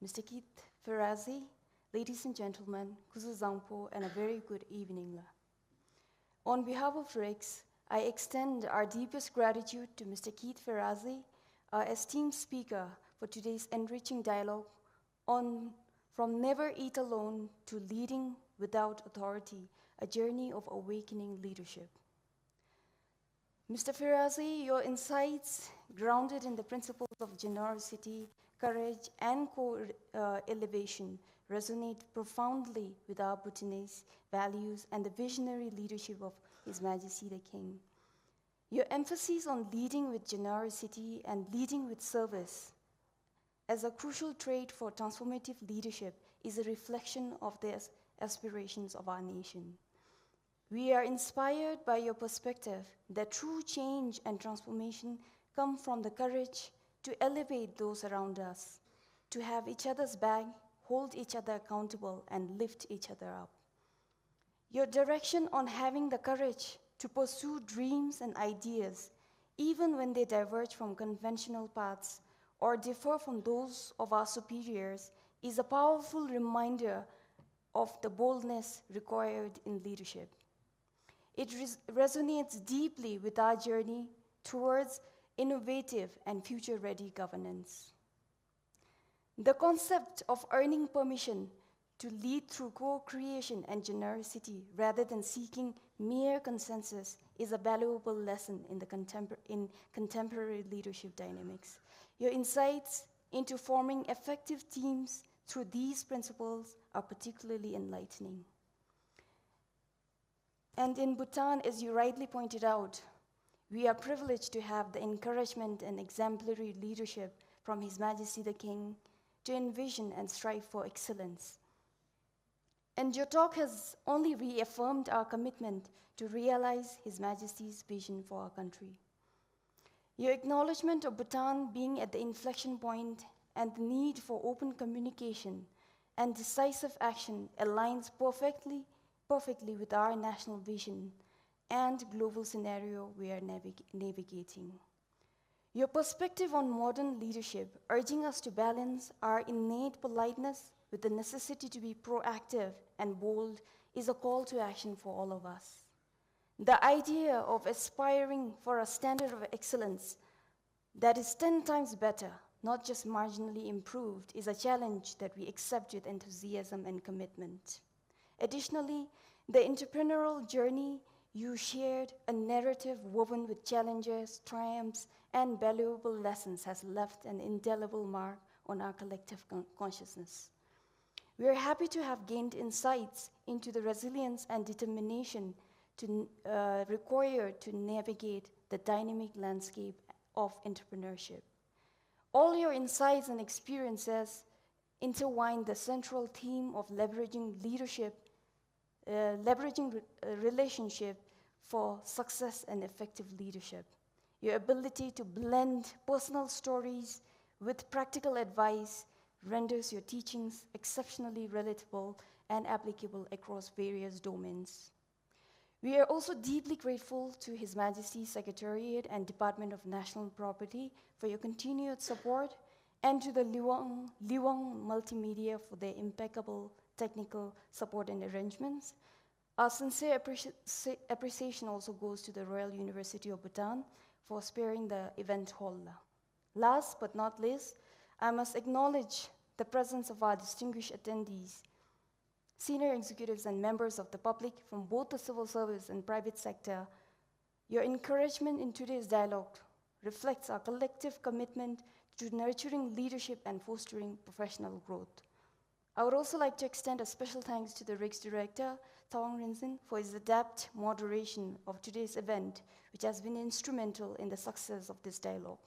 Mr. Keith Ferrazzi, ladies and gentlemen, Kuzu Zangpo, and a very good evening. On behalf of RIGSS, I extend our deepest gratitude to Mr. Keith Ferrazzi, our esteemed speaker for today's enriching dialogue on From Never Eat Alone to Leading Without Authority, a journey of awakening leadership. Mr. Ferrazzi, your insights, grounded in the principles of generosity, courage, and co-elevation, resonate profoundly with our Bhutanese values and the visionary leadership of His Majesty the King. Your emphasis on leading with generosity and leading with service as a crucial trait for transformative leadership is a reflection of the aspirations of our nation. We are inspired by your perspective that true change and transformation come from the courage to elevate those around us, to have each other's back, hold each other accountable, and lift each other up. Your direction on having the courage to pursue dreams and ideas, even when they diverge from conventional paths or differ from those of our superiors, is a powerful reminder of the boldness required in leadership. It resonates deeply with our journey towards innovative and future-ready governance. The concept of earning permission to lead through co-creation and generosity rather than seeking mere consensus is a valuable lesson in contemporary leadership dynamics. Your insights into forming effective teams through these principles are particularly enlightening. And in Bhutan, as you rightly pointed out, we are privileged to have the encouragement and exemplary leadership from His Majesty the King to envision and strive for excellence. And your talk has only reaffirmed our commitment to realize His Majesty's vision for our country. Your acknowledgement of Bhutan being at the inflection point and the need for open communication and decisive action aligns perfectly with our national vision and global scenario we are navigating. Your perspective on modern leadership, urging us to balance our innate politeness with the necessity to be proactive and bold, is a call to action for all of us. The idea of aspiring for a standard of excellence that is 10 times better, not just marginally improved, is a challenge that we accept with enthusiasm and commitment. Additionally, the entrepreneurial journey you shared, a narrative woven with challenges, triumphs, and valuable lessons, has left an indelible mark on our collective consciousness. We are happy to have gained insights into the resilience and determination required to navigate the dynamic landscape of entrepreneurship. All your insights and experiences intertwine the central theme of leveraging relationship for success and effective leadership. Your ability to blend personal stories with practical advice renders your teachings exceptionally relatable and applicable across various domains. We are also deeply grateful to His Majesty's Secretariat and Department of National Property for your continued support, and to the Liwang Multimedia for their impeccable technical support and arrangements. Our sincere appreciation also goes to the Royal University of Bhutan for sparing the event hall. Last but not least, I must acknowledge the presence of our distinguished attendees, senior executives and members of the public from both the civil service and private sector. Your encouragement in today's dialogue reflects our collective commitment to nurturing leadership and fostering professional growth. I would also like to extend a special thanks to the RIGSS Director Chewang Rinzin for his adept moderation of today's event, which has been instrumental in the success of this dialogue.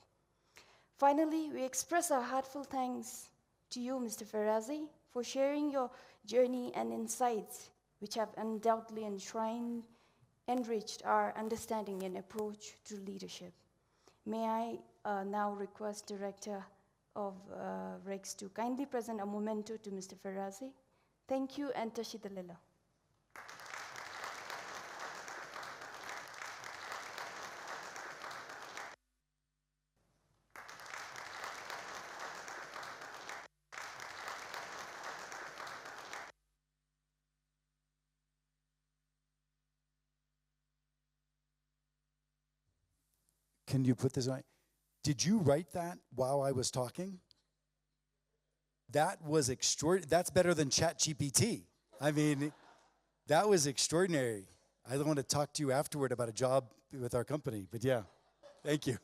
Finally, we express our heartfelt thanks to you, Mr. Ferrazzi, for sharing your journey and insights, which have undoubtedly enriched our understanding and approach to leadership. May I now request Director of RIGSS to kindly present a memento to Mr. Ferrazzi. Thank you, and Tashidalila. Can you put this on? Did you write that while I was talking? That was extraordinary. That's better than ChatGPT. I mean, that was extraordinary. I want to talk to you afterward about a job with our company, but yeah, thank you.